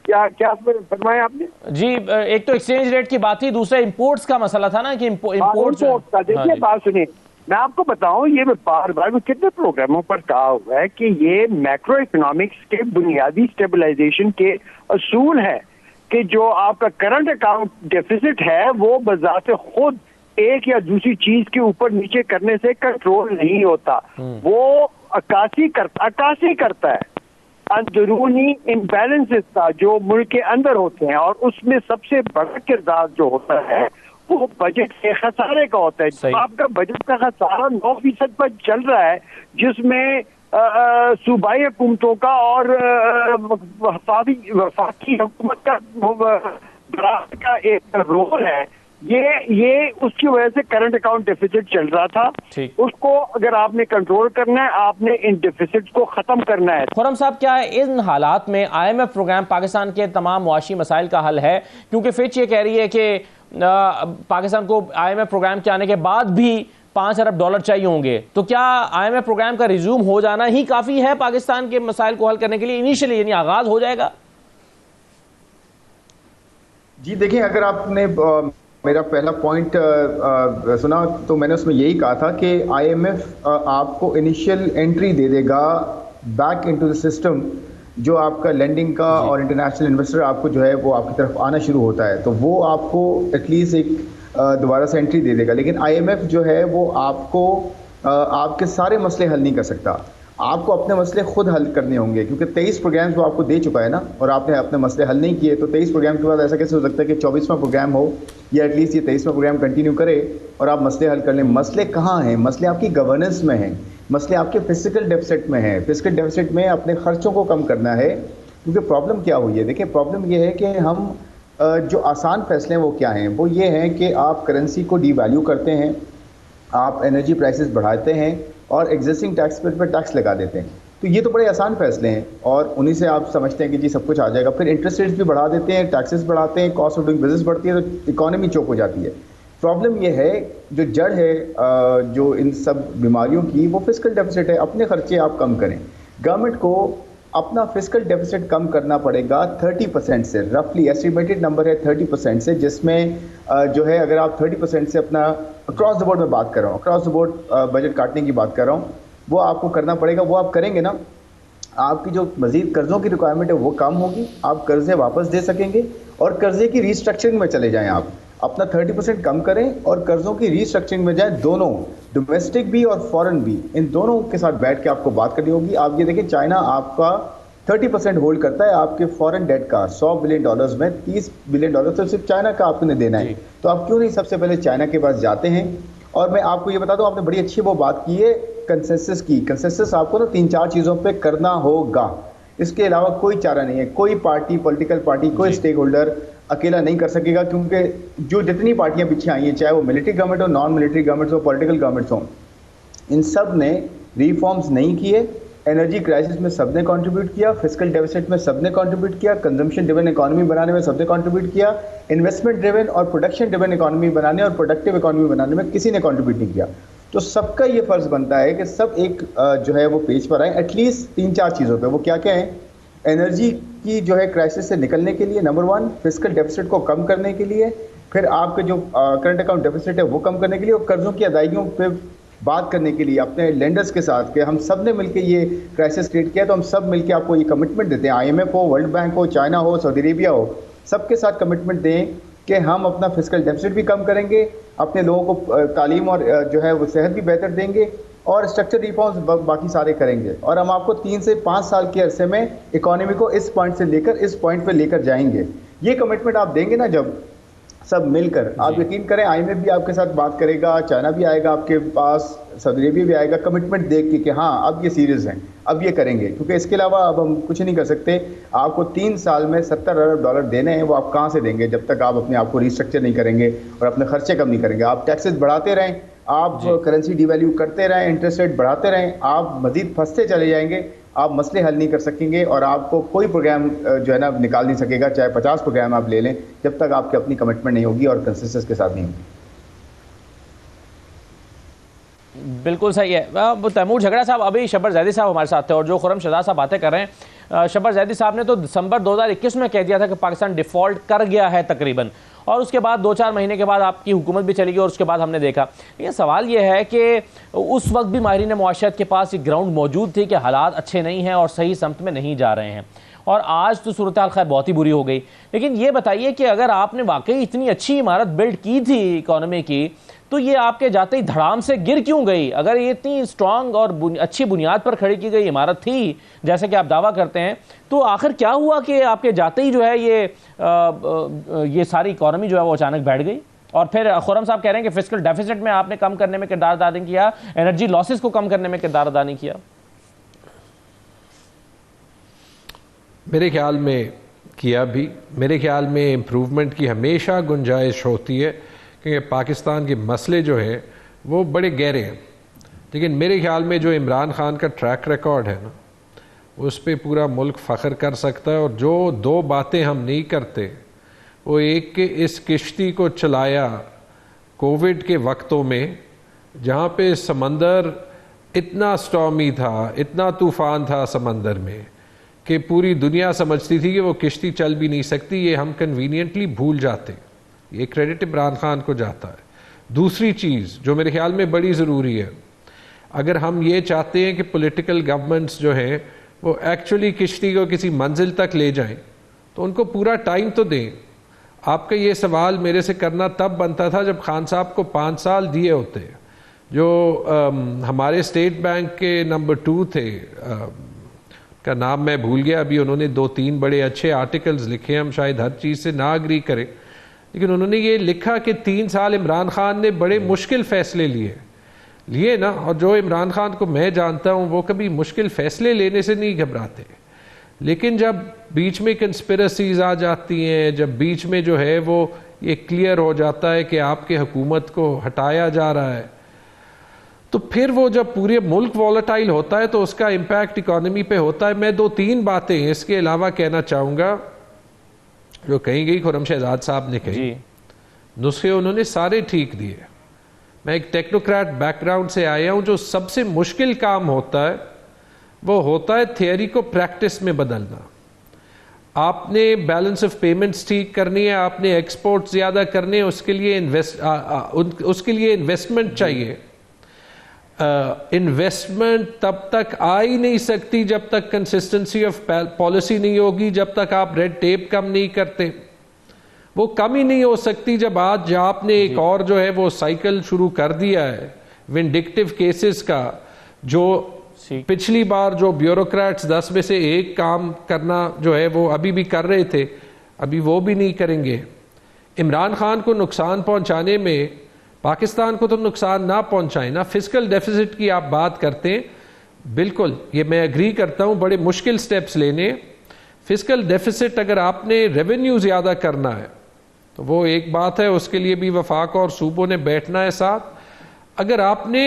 क्या फरमाया आपने? जी, एक तो एक्सचेंज रेट की बात थी, दूसरा इंपोर्ट्स का मसला था ना कि इंपोर्ट्स का। देखिए बात सुनिए, मैं आपको बताऊं, ये बार बार कितने प्रोग्रामों पर कहा हुआ है कि ये मैक्रो इकोनॉमिक्स के बुनियादी स्टेबलाइजेशन के असूल है कि जो आपका करंट अकाउंट डेफिसिट है वो बजाते खुद एक या दूसरी चीज के ऊपर नीचे करने से कंट्रोल नहीं होता, वो अक्कासी करता है अंदरूनी इम्बैलेंसेस का जो मुल्क के अंदर होते हैं। और उसमें सबसे बड़ा किरदार जो होता है वो बजट के खसारे का होता है। आपका बजट का खसारा 9% पर चल रहा है, जिसमें सूबाई हुकूमतों का और वफाकी हुकूमत का एक रोल है। ये उसकी वजह से करंट अकाउंट डेफिसिट चल रहा था। उसको अगर आपने कंट्रोल करना है, आपने इन डेफिसिट को खत्म करना है। खुर्रम साहब, क्या इन हालात में IMF प्रोग्राम पाकिस्तान के तमाम मुआशी मसाइल का हल है? क्योंकि फिच ये कह रही है कि पाकिस्तान को IMF प्रोग्राम के आने के बाद भी 5 अरब डॉलर चाहिए होंगे, तो क्या IMF प्रोग्राम का रिज्यूम हो जाना ही काफी है पाकिस्तान के मसाइल को हल करने के लिए? इनिशियली यानी आगाज हो जाएगा? जी देखिए, अगर आपने मेरा पहला पॉइंट सुना तो मैंने उसमें यही कहा था कि IMF आपको इनिशियल एंट्री दे देगा बैक इनटू द सिस्टम, जो आपका लेंडिंग का और इंटरनेशनल इन्वेस्टर आपको जो है वो आपकी तरफ आना शुरू होता है, तो वो आपको एटलीस्ट एक दोबारा से एंट्री दे देगा। लेकिन IMF जो है वो आपको आपके सारे मसले हल नहीं कर सकता। आपको अपने मसले खुद हल करने होंगे, क्योंकि 23 प्रोग्राम्स वो आपको दे चुका है ना, और आपने अपने मसले हल नहीं किए। तो 23 प्रोग्राम के बाद ऐसा कैसे हो सकता है कि 24वां प्रोग्राम हो या एटलीस्ट ये 23वां प्रोग्राम कंटिन्यू करे और आप मसले हल कर लें? मसले कहाँ हैं? मसले आपकी गवर्नेंस में हैं, मसले आपके फिजिकल डेफिसिट में हैं। फिजिकल डेफिसिट में अपने खर्चों को कम करना है, क्योंकि प्रॉब्लम क्या हुई है, देखिए प्रॉब्लम ये है कि हम जो आसान फैसले हैं वो क्या हैं? वो ये हैं कि आप करेंसी को डीवैल्यू करते हैं, आप एनर्जी प्राइसेस बढ़ाते हैं और एग्जिस्टिंग टैक्स पर टैक्स लगा देते हैं। तो ये तो बड़े आसान फैसले हैं और उन्हीं से आप समझते हैं कि जी सब कुछ आ जाएगा। फिर इंटरेस्ट रेट्स भी बढ़ा देते हैं, टैक्सेस बढ़ाते हैं, कॉस्ट ऑफ डूइंग बिजनेस बढ़ती है, तो इकोनॉमी चोक हो जाती है। प्रॉब्लम ये है, जो जड़ है जो इन सब बीमारियों की, वो फिजिकल डेफिसिट है। अपने खर्चे आप कम करें। गवर्नमेंट को अपना फिजिकल डेफिसिट कम करना पड़ेगा 30% से, रफली एस्टिमेटेड नंबर है 30% से, जिसमें जो है अगर आप 30% से अपना अक्रॉस द बोर्ड में बात कर रहा हूँ, अक्रॉस द बोर्ड बजट काटने की बात कर रहा हूँ, वो आपको करना पड़ेगा। वो आप करेंगे ना, आपकी जो मजीद कर्जों की रिक्वायरमेंट है वो कम होगी, आप कर्जे वापस दे सकेंगे और कर्जे की रीस्ट्रक्चरिंग में चले जाएं। आप अपना 30% कम करें और कर्जों की रीस्ट्रक्चरिंग में जाएं, दोनों, डोमेस्टिक भी और फॉरेन भी, इन दोनों के साथ बैठ के आपको बात करनी होगी। आप ये देखिए, चाइना आपका 30% होल्ड करता है आपके फॉरेन डेट का। $100 बिलियन में $30 बिलियन तो सिर्फ चाइना का आपने देना है। तो आप क्यों नहीं सबसे पहले चाइना के पास जाते हैं? और मैं आपको ये बता दूं, आपने बड़ी अच्छी वो बात की है कंसेंसस की। कंसेंसस आपको ना 3-4 चीज़ों पे करना होगा, इसके अलावा कोई चारा नहीं है। कोई पार्टी, पॉलिटिकल पार्टी, कोई स्टेक होल्डर अकेला नहीं कर सकेगा, क्योंकि जो जितनी पार्टियां पीछे आई हैं, चाहे वो मिलिट्री गवर्नमेंट हो, नॉन मिलिट्री गवर्नमेंट्स हो, पॉलिटिकल गवर्नमेंट्स हो, इन सब ने रिफॉर्म्स नहीं किए। एनर्जी क्राइसिस में सबने कंट्रीब्यूट किया, फिजिकल डेफिसिट में सबने कंट्रीब्यूट किया, कंजम्पशन ड्रिवन इकोनॉमी बनाने में सबने कंट्रीब्यूट किया, इन्वेस्टमेंट ड्रिवन और प्रोडक्शन ड्रिवन इकोनॉमी बनाने और प्रोडक्टिव इकोनॉमी बनाने में किसी ने कंट्रीब्यूट नहीं किया। तो सबका ये फर्ज बनता है कि सब एक जो है वो पेज पर आए, एटलीस्ट 3-4 चीज़ों पे। वो क्या क्या है? एनर्जी की जो है क्राइसिस से निकलने के लिए, नंबर 1, फिजिकल डेफिसिट को कम करने के लिए, फिर आपके जो करंट अकाउंट डेफिसिट है वो कम करने के लिए, और कर्जों की अदायगियों पे बात करने के लिए अपने लेंडर्स के साथ कि हम सब ने मिलकर ये क्राइसिस क्रिएट किया, तो हम सब मिलकर आपको ये कमिटमेंट देते हैं, IMF हो, वर्ल्ड बैंक हो, चाइना हो, सऊदी अरेबिया हो, सबके साथ कमिटमेंट दें कि हम अपना फिजिकल डेफिसिट भी कम करेंगे, अपने लोगों को तालीम और जो है वो सेहत भी बेहतर देंगे, और स्ट्रक्चर रिफॉर्म्स बाकी सारे करेंगे। और हम आपको 3 से 5 साल के अरसे में इकोनॉमी को इस पॉइंट से लेकर इस पॉइंट पे लेकर जाएंगे। ये कमिटमेंट आप देंगे ना जब सब मिलकर, आप यकीन करें IMF भी आपके साथ बात करेगा, चाइना भी आएगा आपके पास, सऊदी अरेबिया भी आएगा, कमिटमेंट देख के कि हाँ अब ये सीरियस हैं, अब ये करेंगे। क्योंकि इसके अलावा अब हम कुछ नहीं कर सकते। आपको 3 साल में $70 अरब देने हैं, वो आप कहाँ से देंगे जब तक आप अपने आप को रिस्ट्रक्चर नहीं करेंगे और अपने खर्चे कम नहीं करेंगे। आप टैक्सेस बढ़ाते रहें, आप करेंसी डिवैल्यू करते रहें, इंटरेस्ट रेट बढ़ाते रहें, आप मजीद फंसते चले जाएंगे, आप मसले हल नहीं कर सकेंगे और आपको कोई प्रोग्राम जो है ना निकाल नहीं सकेगा, चाहे 50 प्रोग्राम आप ले लें, जब तक आपकी अपनी कमिटमेंट नहीं होगी और कंसेंसस के साथ नहीं होगी। बिल्कुल सही है। तैमूर झगड़ा साहब, अभी शब्बर जैदी साहब हमारे साथ थे और जो खुर्रम शहजाद साहब बातें कर रहे हैं, शब्बर जैदी साहब ने तो दिसंबर 2021 में कह दिया था कि पाकिस्तान डिफ़ॉल्ट कर गया है तकरीबन, और उसके बाद 2-4 महीने के बाद आपकी हुकूमत भी चली गई और उसके बाद हमने देखा। ये सवाल ये है कि उस वक्त भी माहिरीन मुआशरत के पास एक ग्राउंड मौजूद थी कि हालात अच्छे नहीं हैं और सही समत में नहीं जा रहे हैं, और आज तो सूरत हाल खैर बहुत ही बुरी हो गई। लेकिन ये बताइए कि अगर आपने वाकई इतनी अच्छी इमारत बिल्ड की थी इकोनॉमी की, तो ये आपके जाते ही धड़ाम से गिर क्यों गई? अगर ये इतनी स्ट्रांग और अच्छी बुनियाद पर खड़ी की गई इमारत थी जैसे कि आप दावा करते हैं, तो आखिर क्या हुआ कि आपके जाते ही जो है ये सारी इकोनॉमी जो है वो अचानक बैठ गई? और फिर खुर्रम साहब कह रहे हैं कि फिजिकल डेफिसिट में आपने कम करने में किरदार अदा नहीं किया, एनर्जी लॉसेस को कम करने में किरदार अदा नहीं किया। मेरे ख्याल में किया भी। मेरे ख्याल में इम्प्रूवमेंट की हमेशा गुंजाइश होती है, क्योंकि पाकिस्तान के मसले जो हैं वो बड़े गहरे हैं। लेकिन मेरे ख्याल में जो इमरान खान का ट्रैक रिकॉर्ड है ना, उस पर पूरा मुल्क फ़ख्र कर सकता है। और जो 2 बातें हम नहीं करते, वो एक कि इस किश्ती को चलाया कोविड के वक्तों में, जहाँ पे समंदर इतना स्टॉर्मी था, इतना तूफ़ान था समंदर में कि पूरी दुनिया समझती थी कि वो किश्ती चल भी नहीं सकती। ये हम कन्वीनियंटली भूल जाते, ये क्रेडिट इमरान खान को जाता है। दूसरी चीज़ जो मेरे ख्याल में बड़ी ज़रूरी है, अगर हम ये चाहते हैं कि पॉलिटिकल गवर्नमेंट्स जो हैं वो एक्चुअली किश्ती को किसी मंजिल तक ले जाएं, तो उनको पूरा टाइम तो दें। आपका ये सवाल मेरे से करना तब बनता था जब खान साहब को 5 साल दिए होते, जो हमारे स्टेट बैंक के नंबर 2 थे, का नाम मैं भूल गया अभी, उन्होंने 2-3 बड़े अच्छे आर्टिकल्स लिखे। हम शायद हर चीज़ से ना अग्री करें, लेकिन उन्होंने ये लिखा कि 3 साल इमरान खान ने बड़े मुश्किल फ़ैसले लिए ना, और जो इमरान खान को मैं जानता हूँ वो कभी मुश्किल फ़ैसले लेने से नहीं घबराते, लेकिन जब बीच में कंस्पिरेसीज आ जाती हैं, जब बीच में जो है वो ये क्लियर हो जाता है कि आपके हुकूमत को हटाया जा रहा है, तो फिर वो जब पूरे मुल्क वॉलेटाइल होता है तो उसका इम्पैक्ट इकोनॉमी पे होता है। मैं 2-3 बातें इसके अलावा कहना चाहूँगा जो कही गई, खुर्रम शहजाद साहब ने कही। नुस्खे उन्होंने सारे ठीक दिए। मैं एक टेक्नोक्रेट बैकग्राउंड से आया हूँ। जो सबसे मुश्किल काम होता है वो होता है थियोरी को प्रैक्टिस में बदलना। आपने बैलेंस ऑफ पेमेंट्स ठीक करनी है, आपने एक्सपोर्ट ज़्यादा करने हैं, उसके लिए इन्वेस्टमेंट चाहिए। इन्वेस्टमेंट तब तक आ ही नहीं सकती जब तक कंसिस्टेंसी ऑफ पॉलिसी नहीं होगी, जब तक आप रेड टेप कम नहीं करते। वो कम ही नहीं हो सकती जब आज आपने एक और जो है वो साइकिल शुरू कर दिया है विंडिक्टिव केसेस का, जो पिछली बार जो ब्यूरोक्रेट्स 10 में से 1 काम करना जो है वो अभी भी कर रहे थे, अभी वो भी नहीं करेंगे। इमरान खान को नुकसान पहुंचाने में पाकिस्तान को तो नुकसान ना पहुंचाए ना। फिस्कल डेफिसिट की आप बात करते हैं, बिल्कुल ये मैं एग्री करता हूं, बड़े मुश्किल स्टेप्स लेने। फिस्कल डेफिसिट अगर आपने रेवेन्यू ज़्यादा करना है तो वो एक बात है, उसके लिए भी वफाक और सूबों ने बैठना है साथ। अगर आपने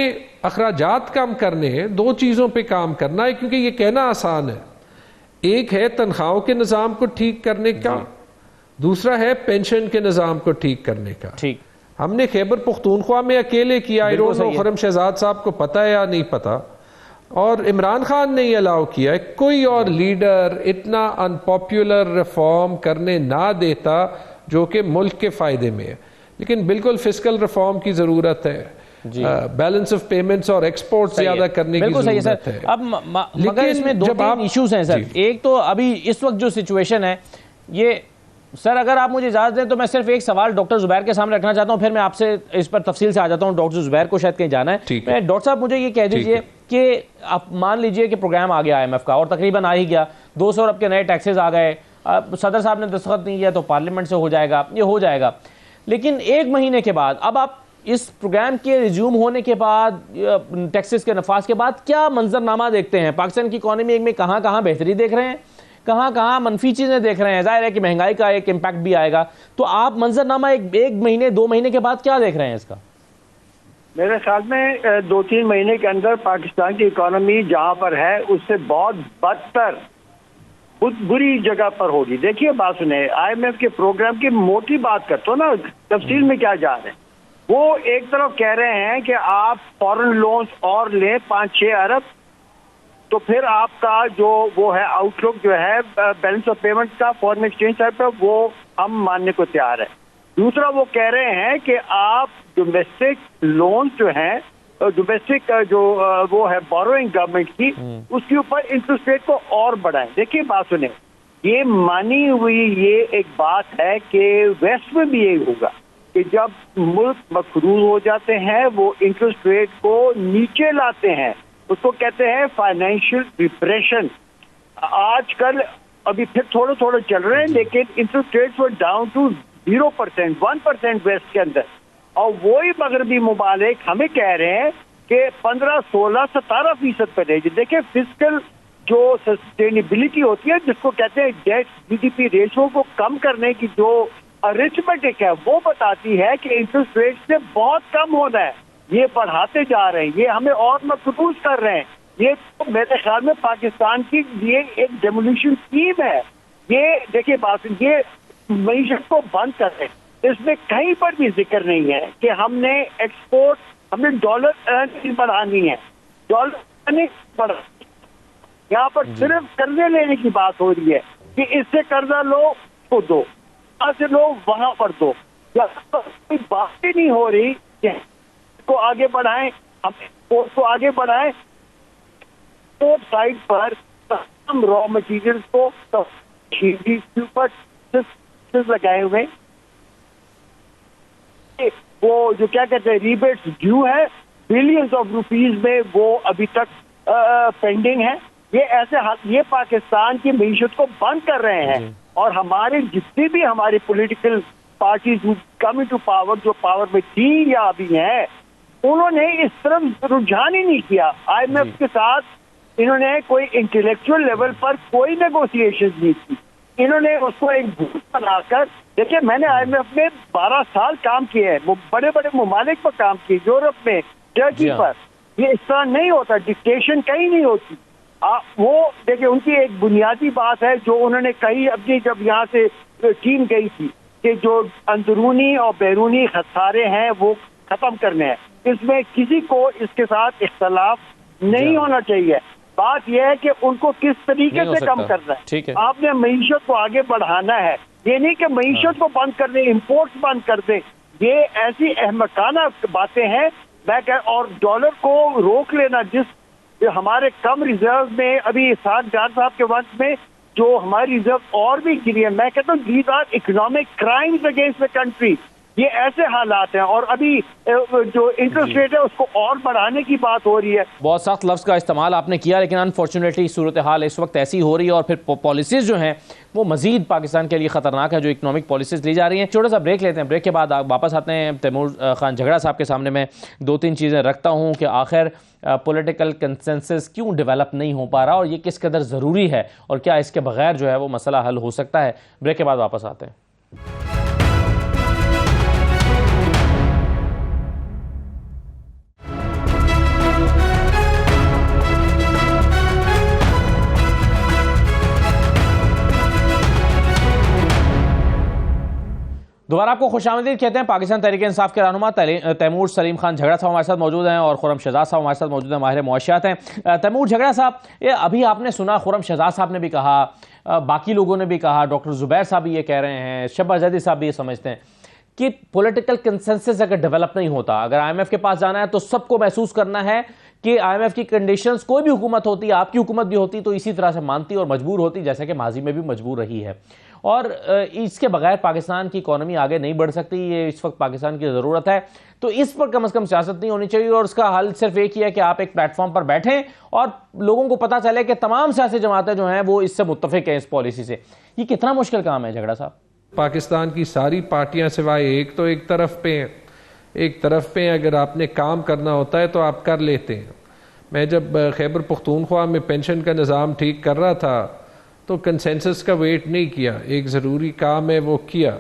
अखराजात कम करने हैं, 2 चीज़ों पे काम करना है, क्योंकि ये कहना आसान है। एक है तनख्वाहों के निज़ाम को ठीक करने का, दूसरा है पेंशन के निज़ाम को ठीक करने का। ठीक, हमने खैबर पुख्तूनख्वा में अकेले किया, I don't know Khurram Shahzad साहब को पता है या नहीं पता, और इमरान खान ने अलाउ किया है। कोई और लीडर इतना अनपॉपुलर रिफॉर्म करने ना देता जो कि मुल्क के फायदे में है। लेकिन बिल्कुल फिस्कल रिफॉर्म की जरूरत है, बैलेंस ऑफ पेमेंट्स और एक्सपोर्ट ज्यादा करने की जरूरत है। अब मगर इसमें 2-3 इश्यूज हैं सर। एक तो अभी इस वक्त जो सिचुएशन है ये, सर अगर आप मुझे इजाजत दें तो मैं सिर्फ एक सवाल डॉक्टर जुबैर के सामने रखना चाहता हूं, फिर मैं आपसे इस पर तफसील से आ जाता हूं। डॉक्टर जुबैर को शायद कहीं जाना है। मैं डॉक्टर साहब मुझे ये कह दीजिए कि आप मान लीजिए कि प्रोग्राम आ गया IMF का और तकरीबन आ ही गया, 200 अरब के नए टैक्सेस आ गए, सदर साहब ने दस्तखत नहीं किया तो पार्लियामेंट से हो जाएगा, ये हो जाएगा। लेकिन 1 महीने के बाद, अब आप इस प्रोग्राम के रिज्यूम होने के बाद, टैक्सेस के नफाज के बाद क्या मंजरनामा देखते हैं? पाकिस्तान की इकॉनमी में कहाँ कहाँ बेहतरी देख रहे हैं, कहाँ कहाँ मनफी चीज़ें देख रहे हैं? जाहिर है कि महंगाई का एक इम्पैक्ट भी आएगा, तो आप मंजरनामा एक महीने 2 महीने के बाद क्या देख रहे हैं इसका? मेरे ख्याल में 2-3 महीने के अंदर पाकिस्तान की इकॉनमी जहाँ पर है उससे बहुत बदतर, बुरी जगह पर होगी। देखिए बात सुने, IMF के प्रोग्राम की मोटी बात करते हो ना, तफसील में क्या जा रहे हैं। वो एक तरफ कह रहे हैं कि आप फॉरेन लोन्स और लें 5-6 अरब, तो फिर आपका जो वो है आउटलुक जो है बैलेंस ऑफ पेमेंट का फॉरेन एक्सचेंज साइड पर, वो हम मानने को तैयार है। दूसरा वो कह रहे हैं कि आप डोमेस्टिक लोन जो हैं, डोमेस्टिक जो वो है बोरोइंग गवर्नमेंट की, उसके ऊपर इंटरेस्ट रेट को और बढ़ाएं। देखिए बात सुने, ये मानी हुई ये एक बात है कि वेस्ट में भी यही होगा कि जब मुल्क मकरूज हो जाते हैं वो इंटरेस्ट रेट को नीचे लाते हैं, उसको कहते हैं फाइनेंशियल डिप्रेशन। आजकल अभी फिर थोड़े थोड़े चल रहे हैं, लेकिन interest rates were down to 0%, 1% west के अंदर, और वही मगरबी मुमालिक हमें कह रहे हैं कि 15, 16, 17% पर रहेगी। देखिए फिस्कल जो सस्टेनेबिलिटी होती है, जिसको कहते हैं डेट GDP रेशो को कम करने की जो अरिथमेटिक है, वो बताती है कि इंटरेस्ट रेट से बहुत कम होना है, ये बढ़ाते जा रहे हैं, ये हमें और मकरूज कर रहे हैं। ये तो मेरे ख्याल में पाकिस्तान की ये एक डेमोलिशन स्कीम है। ये देखिए बात, ये मईशत को बंद कर रहे हैं। इसमें कहीं पर भी जिक्र नहीं है कि हमने एक्सपोर्ट, हमने डॉलर अर्निंग बढ़ानी है, डॉलर अर्निंग बढ़ा। यहाँ पर सिर्फ कर्जे लेने की बात हो रही है कि इससे कर्जा लो तो दो, वहां से लो वहां पर दो। कोई बात ही नहीं हो रही कि को आगे बढ़ाएं, हम एक्सपोर्ट को आगे बढ़ाएं। एक्सपोर्ट साइड पर हम रॉ मटीरियल को ऊपर लगाए हुए, वो जो क्या कहते हैं रिबेट्स ड्यू है, बिलियंस ऑफ रुपीज में वो अभी तक पेंडिंग है। ये ये पाकिस्तान की मीशत को बंद कर रहे हैं, और हमारे जितनी भी हमारी political parties coming to power, जो पावर में थी या अभी है, उन्होंने इस तरफ रुझान ही नहीं किया। IMF के साथ इन्होंने कोई इंटेलेक्चुअल लेवल पर कोई नेगोशिएशन नहीं की। इन्होंने उसको एक भूत बनाकर, देखिए मैंने IMF में 12 साल काम किए हैं, वो बड़े बड़े ममालिक पर काम किए, यूरोप में, टर्की पर। ये इस तरह नहीं होता, डिक्टेशन कहीं नहीं होती। वो देखिए उनकी एक बुनियादी बात है जो उन्होंने कही अपनी, जब यहाँ से टीम गई थी, कि जो अंदरूनी और बैरूनी खसारे हैं वो खत्म करने हैं, इसमें किसी को इसके साथ इख्तलाफ नहीं होना चाहिए। बात यह है कि उनको किस तरीके से कम करना है। आपने मईशत को आगे बढ़ाना है, ये नहीं कि मईशत को बंद कर दें, इम्पोर्ट्स बंद कर दें। ये ऐसी अहमकाना बातें हैं। और डॉलर को रोक लेना, जिस हमारे कम रिजर्व में अभी इरफान जान साहब के वक्त में जो हमारी रिजर्व और भी गिरी है, मैं कहता हूँ these are economic crimes against the country. ये ऐसे हालात हैं, और अभी जो इंटरेस्ट रेट है उसको और बढ़ाने की बात हो रही है। बहुत सख्त लफ्ज़ का इस्तेमाल आपने किया, लेकिन अनफॉर्चुनेटली सूरत हाल इस वक्त ऐसी हो रही है, और फिर पॉलिसीज़ जो हैं वो मजीद पाकिस्तान के लिए ख़तरनाक है, जो इकोनॉमिक पॉलिसीज़ ली जा रही हैं। छोटा सा ब्रेक लेते हैं, ब्रेक के बाद वापस आते हैं। तैमूर खान झगड़ा साहब के सामने मैं 2-3 चीज़ें रखता हूँ कि आखिर पॉलिटिकल कंसेंसस क्यों डेवलप नहीं हो पा रहा, और ये किस कदर ज़रूरी है, और क्या इसके बगैर जो है वो मसला हल हो सकता है। ब्रेक के बाद वापस आते हैं। दोबारा आपको खुशामदीद कहते हैं। पाकिस्तान तहरीक इंसाफ के रहनुमा तैमूर सलीम खान झगड़ा साहब हमारे साथ मौजूद हैं, और खुर्रम शहजाद साहब हमारे साथ मौजूद हैं, माहिर मुआशियात हैं। तैमूर झगड़ा साहब, ये अभी आपने सुना, खुर्रम शहजाद साहब ने भी कहा, बाकी लोगों ने भी कहा, डॉक्टर जुबैर साहब भी ये कह रहे हैं, शहबाज अहदी साहब भी ये समझते हैं कि पॉलिटिकल कंसेंसस अगर डेवलप नहीं होता, अगर IMF के पास जाना है तो सबको महसूस करना है कि IMF की कंडीशंस, कोई भी हुकूमत होती, आपकी हुकूमत भी होती, तो इसी तरह से मानती और मजबूर होती, जैसे कि माजी में भी मजबूर रही है। और इसके बगैर पाकिस्तान की इकॉनमी आगे नहीं बढ़ सकती, ये इस वक्त पाकिस्तान की ज़रूरत है। तो इस पर कम से कम सियासत नहीं होनी चाहिए, और उसका हल सिर्फ एक ही है कि आप एक प्लेटफॉर्म पर बैठें और लोगों को पता चले कि तमाम सियासी जमातें जो हैं वो इससे मुत्तफिक हैं, इस पॉलिसी से। ये कितना मुश्किल काम है झगड़ा साहब? पाकिस्तान की सारी पार्टियां सिवाय एक तो एक तरफ पे हैं, एक तरफ पे अगर आपने काम करना होता है तो आप कर लेते हैं। मैं जब खैबर पख्तूनख्वा में पेंशन का निज़ाम ठीक कर रहा था तो कंसेंसस का वेट नहीं किया, एक ज़रूरी काम है वो किया।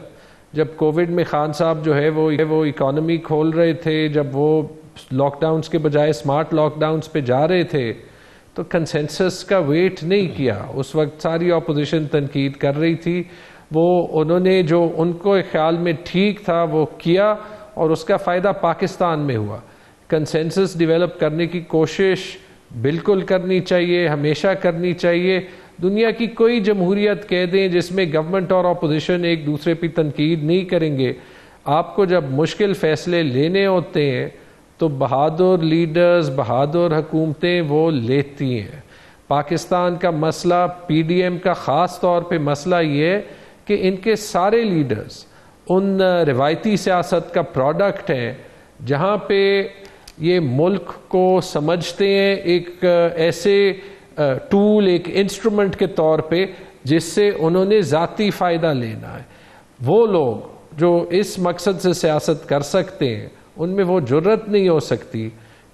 जब कोविड में खान साहब जो है वो इकॉनमी खोल रहे थे, जब वो लॉकडाउन्स के बजाय स्मार्ट लॉकडाउन्स पे जा रहे थे, तो कंसेंसस का वेट नहीं किया। उस वक्त सारी अपोजिशन तनकीद कर रही थी, वो उन्होंने जो उनको ख्याल में ठीक था वो किया, और उसका फ़ायदा पाकिस्तान में हुआ। कंसेंसस डेवलप करने की कोशिश बिल्कुल करनी चाहिए, हमेशा करनी चाहिए। दुनिया की कोई जमहूरियत कह दें जिसमें गवर्नमेंट और अपोजिशन एक दूसरे पर तनकीद नहीं करेंगे। आपको जब मुश्किल फ़ैसले लेने होते हैं तो बहादुर लीडर्स, बहादुर हुकूमतें वो लेती हैं। पाकिस्तान का मसला, PDM का ख़ास तौर पे मसला ये है कि इनके सारे लीडर्स उन रिवायती सियासत का प्रोडक्ट हैं जहाँ पे ये मुल्क को समझते हैं एक ऐसे टूल, एक इंस्ट्रूमेंट के तौर पे जिससे उन्होंने ज़ाती फ़ायदा लेना है। वो लोग जो इस मकसद से सियासत कर सकते हैं, उनमें वो जुर्रत नहीं हो सकती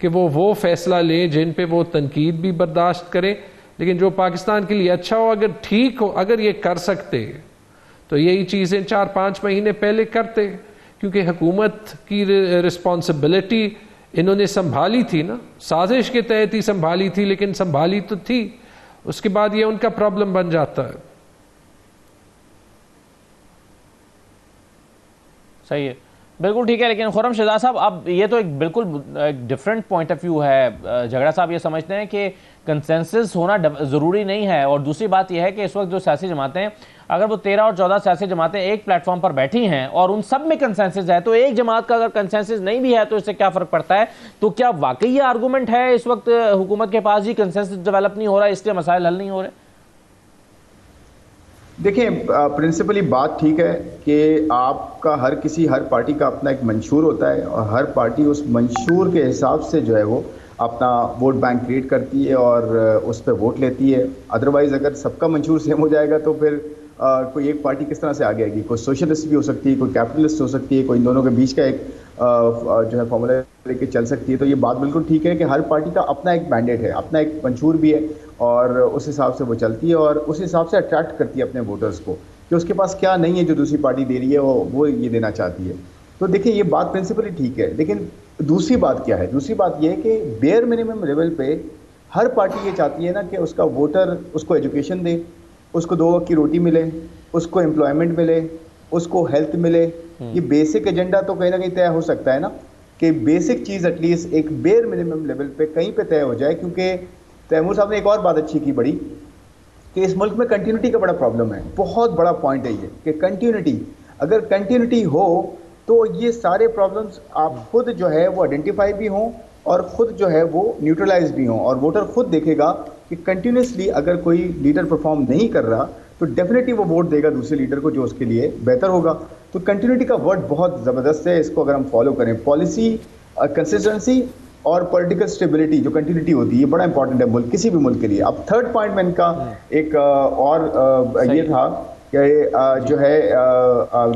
कि वो फैसला लें जिन पे वो तनकीद भी बर्दाश्त करें, लेकिन जो पाकिस्तान के लिए अच्छा हो, अगर ठीक हो, अगर ये कर सकते तो यही चीज़ें 4-5 महीने पहले करते, क्योंकि हुकूमत की रिस्पॉन्सिबिलिटी इन्होंने संभाली थी ना, साजिश के तहत ही संभाली थी, लेकिन संभाली तो थी। उसके बाद ये उनका प्रॉब्लम बन जाता है। सही है, बिल्कुल ठीक है। लेकिन खुर्रम शहजाद साहब, अब ये तो एक बिल्कुल डिफरेंट पॉइंट ऑफ व्यू है। झगड़ा साहब ये समझते हैं कि कंसेंसस होना ज़रूरी नहीं है, और दूसरी बात यह है कि इस वक्त जो सियासी जमातें, अगर वो 13 और 14 सियासी जमातें एक प्लेटफॉर्म पर बैठी हैं और उन सब में कंसेंसस है, तो एक जमात का अगर कंसेंसस नहीं भी है तो इससे क्या फ़र्क पड़ता है? तो क्या वाकई ये आर्गूमेंट है इस वक्त हुकूमत के पास ही कंसेंसस डेवलप नहीं हो रहा है, इसलिए मसाइल हल नहीं हो रहे? देखिए, प्रिंसिपली बात ठीक है कि आपका हर पार्टी का अपना एक मंशूर होता है और हर पार्टी उस मंशूर के हिसाब से जो है वो अपना वोट बैंक क्रिएट करती है और उस पर वोट लेती है। अदरवाइज़ अगर सबका मंशूर सेम हो जाएगा तो फिर कोई एक पार्टी किस तरह से आगे आएगी? कोई सोशलिस्ट भी हो सकती है, कोई कैपिटलिस्ट हो सकती है, कोई इन दोनों के बीच का एक जो है फॉर्मूला लेके चल सकती है। तो ये बात बिल्कुल ठीक है कि हर पार्टी का अपना एक मैंडेट है, अपना एक मंशूर भी है और उस हिसाब से वो चलती है और उस हिसाब से अट्रैक्ट करती है अपने वोटर्स को कि उसके पास क्या नहीं है जो दूसरी पार्टी दे रही है वो ये देना चाहती है। तो देखिए, ये बात प्रिंसिपली ठीक है, लेकिन दूसरी बात क्या है? दूसरी बात ये है कि बेयर मिनिमम लेवल पे हर पार्टी ये चाहती है ना कि उसका वोटर उसको एजुकेशन दे, उसको 2 वक्त की रोटी मिले, उसको एम्प्लॉयमेंट मिले, उसको हेल्थ मिले। ये बेसिक एजेंडा तो कहीं ना कहीं तय हो सकता है ना कि बेसिक चीज़ एटलीस्ट एक बेयर मिनिमम लेवल पे कहीं पे तय हो जाए। क्योंकि तैमूर साहब ने एक और बात अच्छी की बड़ी कि इस मुल्क में कंटिन्यूटी का बड़ा प्रॉब्लम है। बहुत बड़ा पॉइंट है ये कि कंटिन्यूटी, अगर कंटिन्यूटी हो तो ये सारे प्रॉब्लम्स आप खुद जो है वो आइडेंटिफाई भी हों और ख़ुद जो है वो न्यूट्रलाइज भी हों और वोटर खुद देखेगा कि कंटिन्यूसली अगर कोई लीडर परफॉर्म नहीं कर रहा तो डेफिनेटली वो वोट देगा दूसरे लीडर को जो उसके लिए बेहतर होगा। तो कंटिन्यूटी का वर्ड बहुत ज़बरदस्त है, इसको अगर हम फॉलो करें, पॉलिसी कंसिस्टेंसी और पॉलिटिकल स्टेबिलिटी जो कंटिन्यूटी होती है ये बड़ा इंपॉर्टेंट है मुल्क, किसी भी मुल्क के लिए। अब थर्ड पॉइंट में इनका एक और ये था कि जो है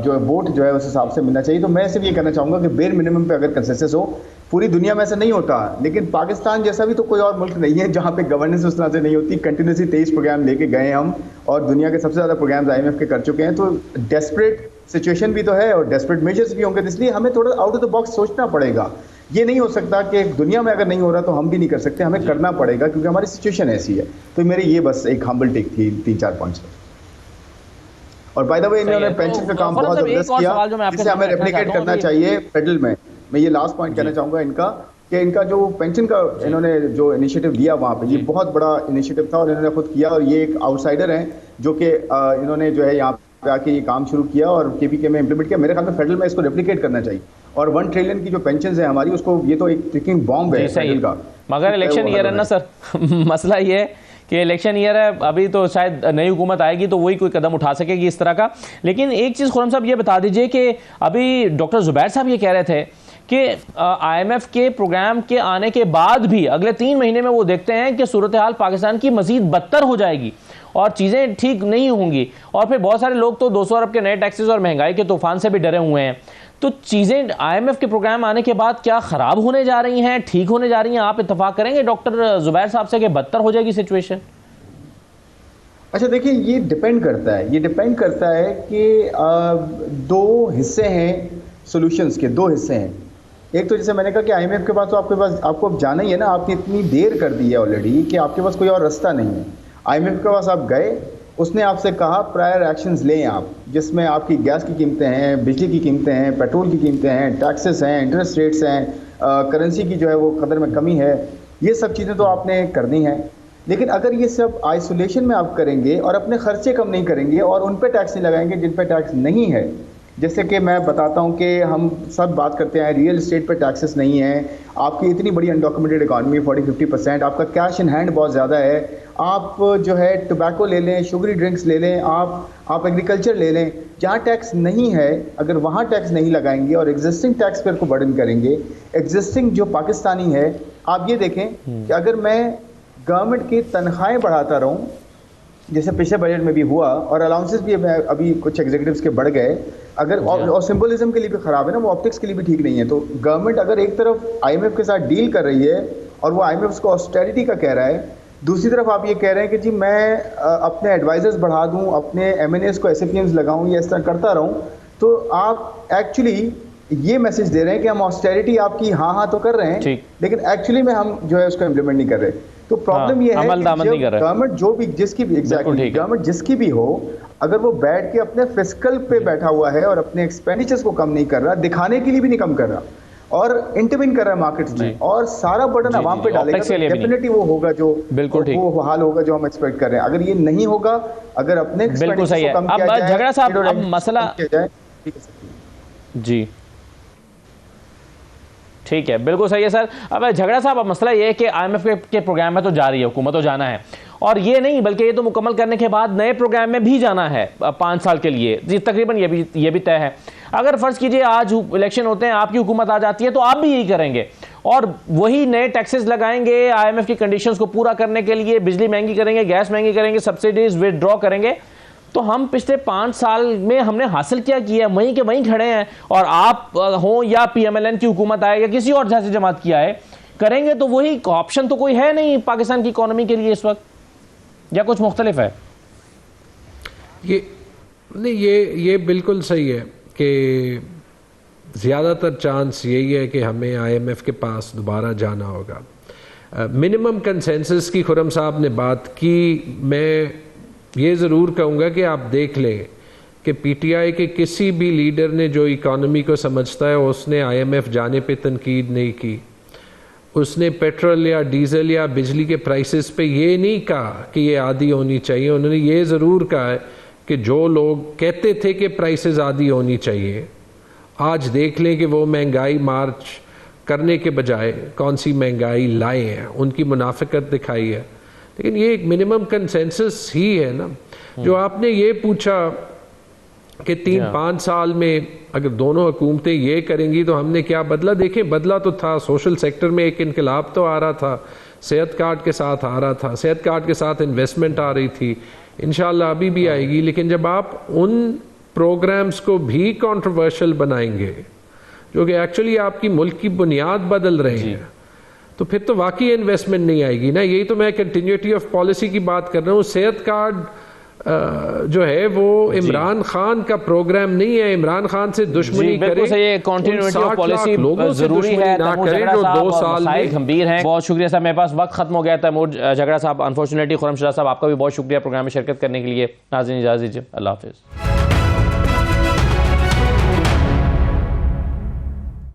जो वोट जो है उस हिसाब से मिलना चाहिए। तो मैं सिर्फ ये कहना चाहूँगा कि बेयर मिनिमम पे अगर कंसेंसस हो, पूरी दुनिया में ऐसा नहीं होता, लेकिन पाकिस्तान जैसा भी तो कोई और मुल्क नहीं है जहाँ पे गवर्नेंस उस तरह से नहीं होती। कंटिन्यूसली 23 प्रोग्राम लेके गए हम और दुनिया के सबसे ज़्यादा प्रोग्राम्स IMF के कर चुके हैं। तो डेस्परेट सिचुएशन भी तो है और डेस्परेट मेजर्स भी होंगे, इसलिए हमें थोड़ा आउट ऑफ द बॉक्स सोचना पड़ेगा। ये नहीं हो सकता कि दुनिया में अगर नहीं हो रहा तो हम भी नहीं कर सकते, हमें करना पड़ेगा क्योंकि हमारी सिचुएशन ऐसी है। तो मेरी ये बस एक हम्बल टेक थी 3-4 पॉइंट्स। और बाय द वे इन्होंने पेंशन का काम बहुत जबरदस्त किया, जिसे हमें रेप्लिकेट करना चाहिए फेडरल में। मैं ये लास्ट पॉइंट कहना चाहूँगा इनका कि इनका जो पेंशन का इन्होंने जो इनिशिएटिव लिया वहाँ पे, ये बहुत बड़ा इनिशिएटिव था और इन्होंने खुद किया। और ये एक आउटसाइडर हैं जो कि इन्होंने जो है यहाँ पे आके ये काम शुरू किया और KPK में इम्प्लीमेंट किया। मेरे ख्याल में फेडरल में इसको रेप्लिकेट करना चाहिए। और 1 ट्रिलियन की जो पेंशन है हमारी, उसको, ये तो एक टिकिंग बॉम्ब है फेडरल का। मगर इलेक्शन ईयर है ना सर मसला ये है कि इलेक्शन ईयर है, अभी तो शायद नई हुकूमत आएगी तो वही कोई कदम उठा सकेगी इस तरह का। लेकिन एक चीज़ खुर्रम साहब ये बता दीजिए कि अभी डॉक्टर जुबैर साहब ये कह रहे थे कि IMF के प्रोग्राम के आने के बाद भी अगले 3 महीने में वो देखते हैं कि सूरत हाल पाकिस्तान की मज़ीद बदतर हो जाएगी और चीज़ें ठीक नहीं होंगी। और फिर बहुत सारे लोग तो 200 अरब के नए टैक्सेस और महंगाई के तूफान से भी डरे हुए हैं। तो चीज़ें IMF के प्रोग्राम आने के बाद क्या ख़राब होने जा रही हैं, ठीक होने जा रही हैं? आप इत्तफाक करेंगे डॉक्टर जुबैर साहब से कि बदतर हो जाएगी सिचुएशन? अच्छा देखिए, ये डिपेंड करता है कि 2 हिस्से हैं सॉल्यूशंस के, 2 हिस्से हैं। एक तो जैसे मैंने कहा कि IMF के पास तो आपको अब जाना ही है ना, आपने इतनी देर कर दी है ऑलरेडी कि आपके पास कोई और रास्ता नहीं है। IMF के पास आप गए, उसने आपसे कहा प्रायर एक्शंस लें आप, जिसमें आपकी गैस की कीमतें हैं, बिजली की कीमतें हैं, पेट्रोल की कीमतें हैं, टैक्सेस हैं, इंटरेस्ट रेट्स हैं, करेंसी की जो है वो कदर में कमी है, ये सब चीज़ें तो आपने करनी है। लेकिन अगर ये सब आइसोलेशन में आप करेंगे और अपने खर्चे कम नहीं करेंगे और उन पे टैक्स नहीं लगाएंगे जिन पे टैक्स नहीं है, जैसे कि मैं बताता हूँ कि हम सब बात करते हैं रियल एस्टेट पे टैक्सेस नहीं है, आपकी इतनी बड़ी अनडॉक्यूमेंटेड इकॉनमी 40-50%, आपका कैश इन हैंड बहुत ज़्यादा है, आप जो है टोबैको ले लें, शुगरी ड्रिंक्स ले लें, आप एग्रीकल्चर ले लें, जहाँ टैक्स नहीं है अगर वहाँ टैक्स नहीं लगाएंगे और एग्जिस्टिंग टैक्स पेयर को बर्डन करेंगे, एग्जिस्टिंग जो पाकिस्तानी है, आप ये देखें कि अगर मैं गवर्नमेंट की तनख्वाहें बढ़ाता रहूं जैसे पिछले बजट में भी हुआ और अलाउंसेस भी अभी कुछ एग्जीक्यूटिव्स के बढ़ गए, अगर और सिंबलिज्म के लिए भी ख़राब है ना, वो ऑप्टिक्स के लिए भी ठीक नहीं है। तो गवर्नमेंट अगर एक तरफ IMF के साथ डील कर रही है और वो IMF उसको ऑस्टेरिटी का कह रहा है, दूसरी तरफ आप ये कह रहे हैं कि जी मैं अपने एडवाइजर्स बढ़ा दूँ, अपने MNAs को SAPMs लगाऊँ या इस तरह करता रहूँ, तो आप एक्चुअली ये मैसेज दे रहे हैं कि हम ऑस्टेरिटी आपकी हाँ तो कर रहे हैं लेकिन एक्चुअली में हम जो है उसको इम्प्लीमेंट नहीं कर रहे। तो प्रॉब्लम ये है कि गवर्नमेंट जो भी जिसकी भी गवर्नमेंट जिसकी भी हो, अगर वो बैठ के अपने फिस्कल पे बैठा हुआ है और अपने एक्सपेंडिचर्स को कम नहीं कर रहा, दिखाने के लिए भी नहीं कम कर रहा और इंटरवीन कर रहा है मार्केट्स में और सारा बर्डन आवाम पे डालेगा, तो डेफिनेटली वो होगा जो वो हाल होगा जो हम एक्सपेक्ट कर रहे हैं। अगर ये नहीं होगा, अगर अपने बिल्कुल सही है। अब झगड़ा साहब, अब मसला जी ठीक है, बिल्कुल सही है सर। अब झगड़ा साहब, अब मसला ये है कि IMF के प्रोग्राम में तो जा रही है हुकूमत, तो जाना है और ये नहीं बल्कि ये तो मुकम्मल करने के बाद नए प्रोग्राम में भी जाना है 5 साल के लिए, जी तकरीबन ये भी तय है। अगर फर्ज कीजिए आज इलेक्शन होते हैं, आपकी हुकूमत आ जाती है, तो आप भी यही करेंगे और वही नए टैक्सेस लगाएंगे आईएमएफ की कंडीशंस को पूरा करने के लिए, बिजली महंगी करेंगे, गैस महंगी करेंगे, सब्सिडीज विदड्रॉ करेंगे। तो हम पिछले 5 साल में हमने हासिल क्या किया, वहीं के वहीं खड़े हैं। और आप हो या पीएमएलएन की हुकूमत आए या किसी और सियासी जमात की आए, करेंगे तो वही ऑप्शन तो कोई है नहीं पाकिस्तान की इकोनॉमी के लिए इस वक्त, या कुछ मुख्तलिफ है? ये बिल्कुल सही है कि ज़्यादातर चांस यही है कि हमें आईएमएफ के पास दोबारा जाना होगा। मिनिमम कंसेंसस की खुरम साहब ने बात की। मैं ये ज़रूर कहूँगा कि आप देख लें कि पीटीआई के किसी भी लीडर ने जो इकॉनमी को समझता है उसने आईएमएफ जाने पे तनकीद नहीं की। उसने पेट्रोल या डीजल या बिजली के प्राइसेस पे ये नहीं कहा कि ये आधी होनी चाहिए। उन्होंने ये ज़रूर कहा है कि जो लोग कहते थे कि प्राइसेस आधी होनी चाहिए, आज देख लें कि वो महंगाई मार्च करने के बजाय कौन सी महंगाई लाए हैं, उनकी मुनाफिकत दिखाई है। लेकिन ये एक मिनिमम कंसेंसस ही है ना। जो आपने ये पूछा कि 3-5 साल में अगर दोनों हुकूमतें ये करेंगी तो हमने क्या बदला, देखें बदला तो था। सोशल सेक्टर में एक इनकलाब तो आ रहा था, सेहत कार्ड के साथ आ रहा था, सेहत कार्ड के साथ इन्वेस्टमेंट आ रही थी, इंशाल्लाह अभी भी आएगी। लेकिन जब आप उन प्रोग्राम्स को भी कंट्रोवर्शियल बनाएंगे जो कि एक्चुअली आपकी मुल्क की बुनियाद बदल रहे हैं, तो फिर तो वाकई इन्वेस्टमेंट नहीं आएगी ना। यही तो मैं कंटिन्यूटी ऑफ पॉलिसी की बात कर रहा हूँ। सेहत कार्ड जो है वो इमरान खान का प्रोग्राम नहीं है। इमरान खान से दुश्मनी करें, ये कंटिन्यूटी ऑफ पॉलिसी जरूरी है ना करें जो 2 साल में गंभीर है। बहुत शुक्रिया साहब, मेरे पास वक्त खत्म हो गया था। तैमूर झगड़ा साहब, अनफॉर्चुनेटली खुर्रम शरा साहब, आपका भी बहुत शुक्रिया प्रोग्राम में शिरकत करने के लिए। नाज़रीन इजाज़त दीजिए, अल्लाह हाफिज़।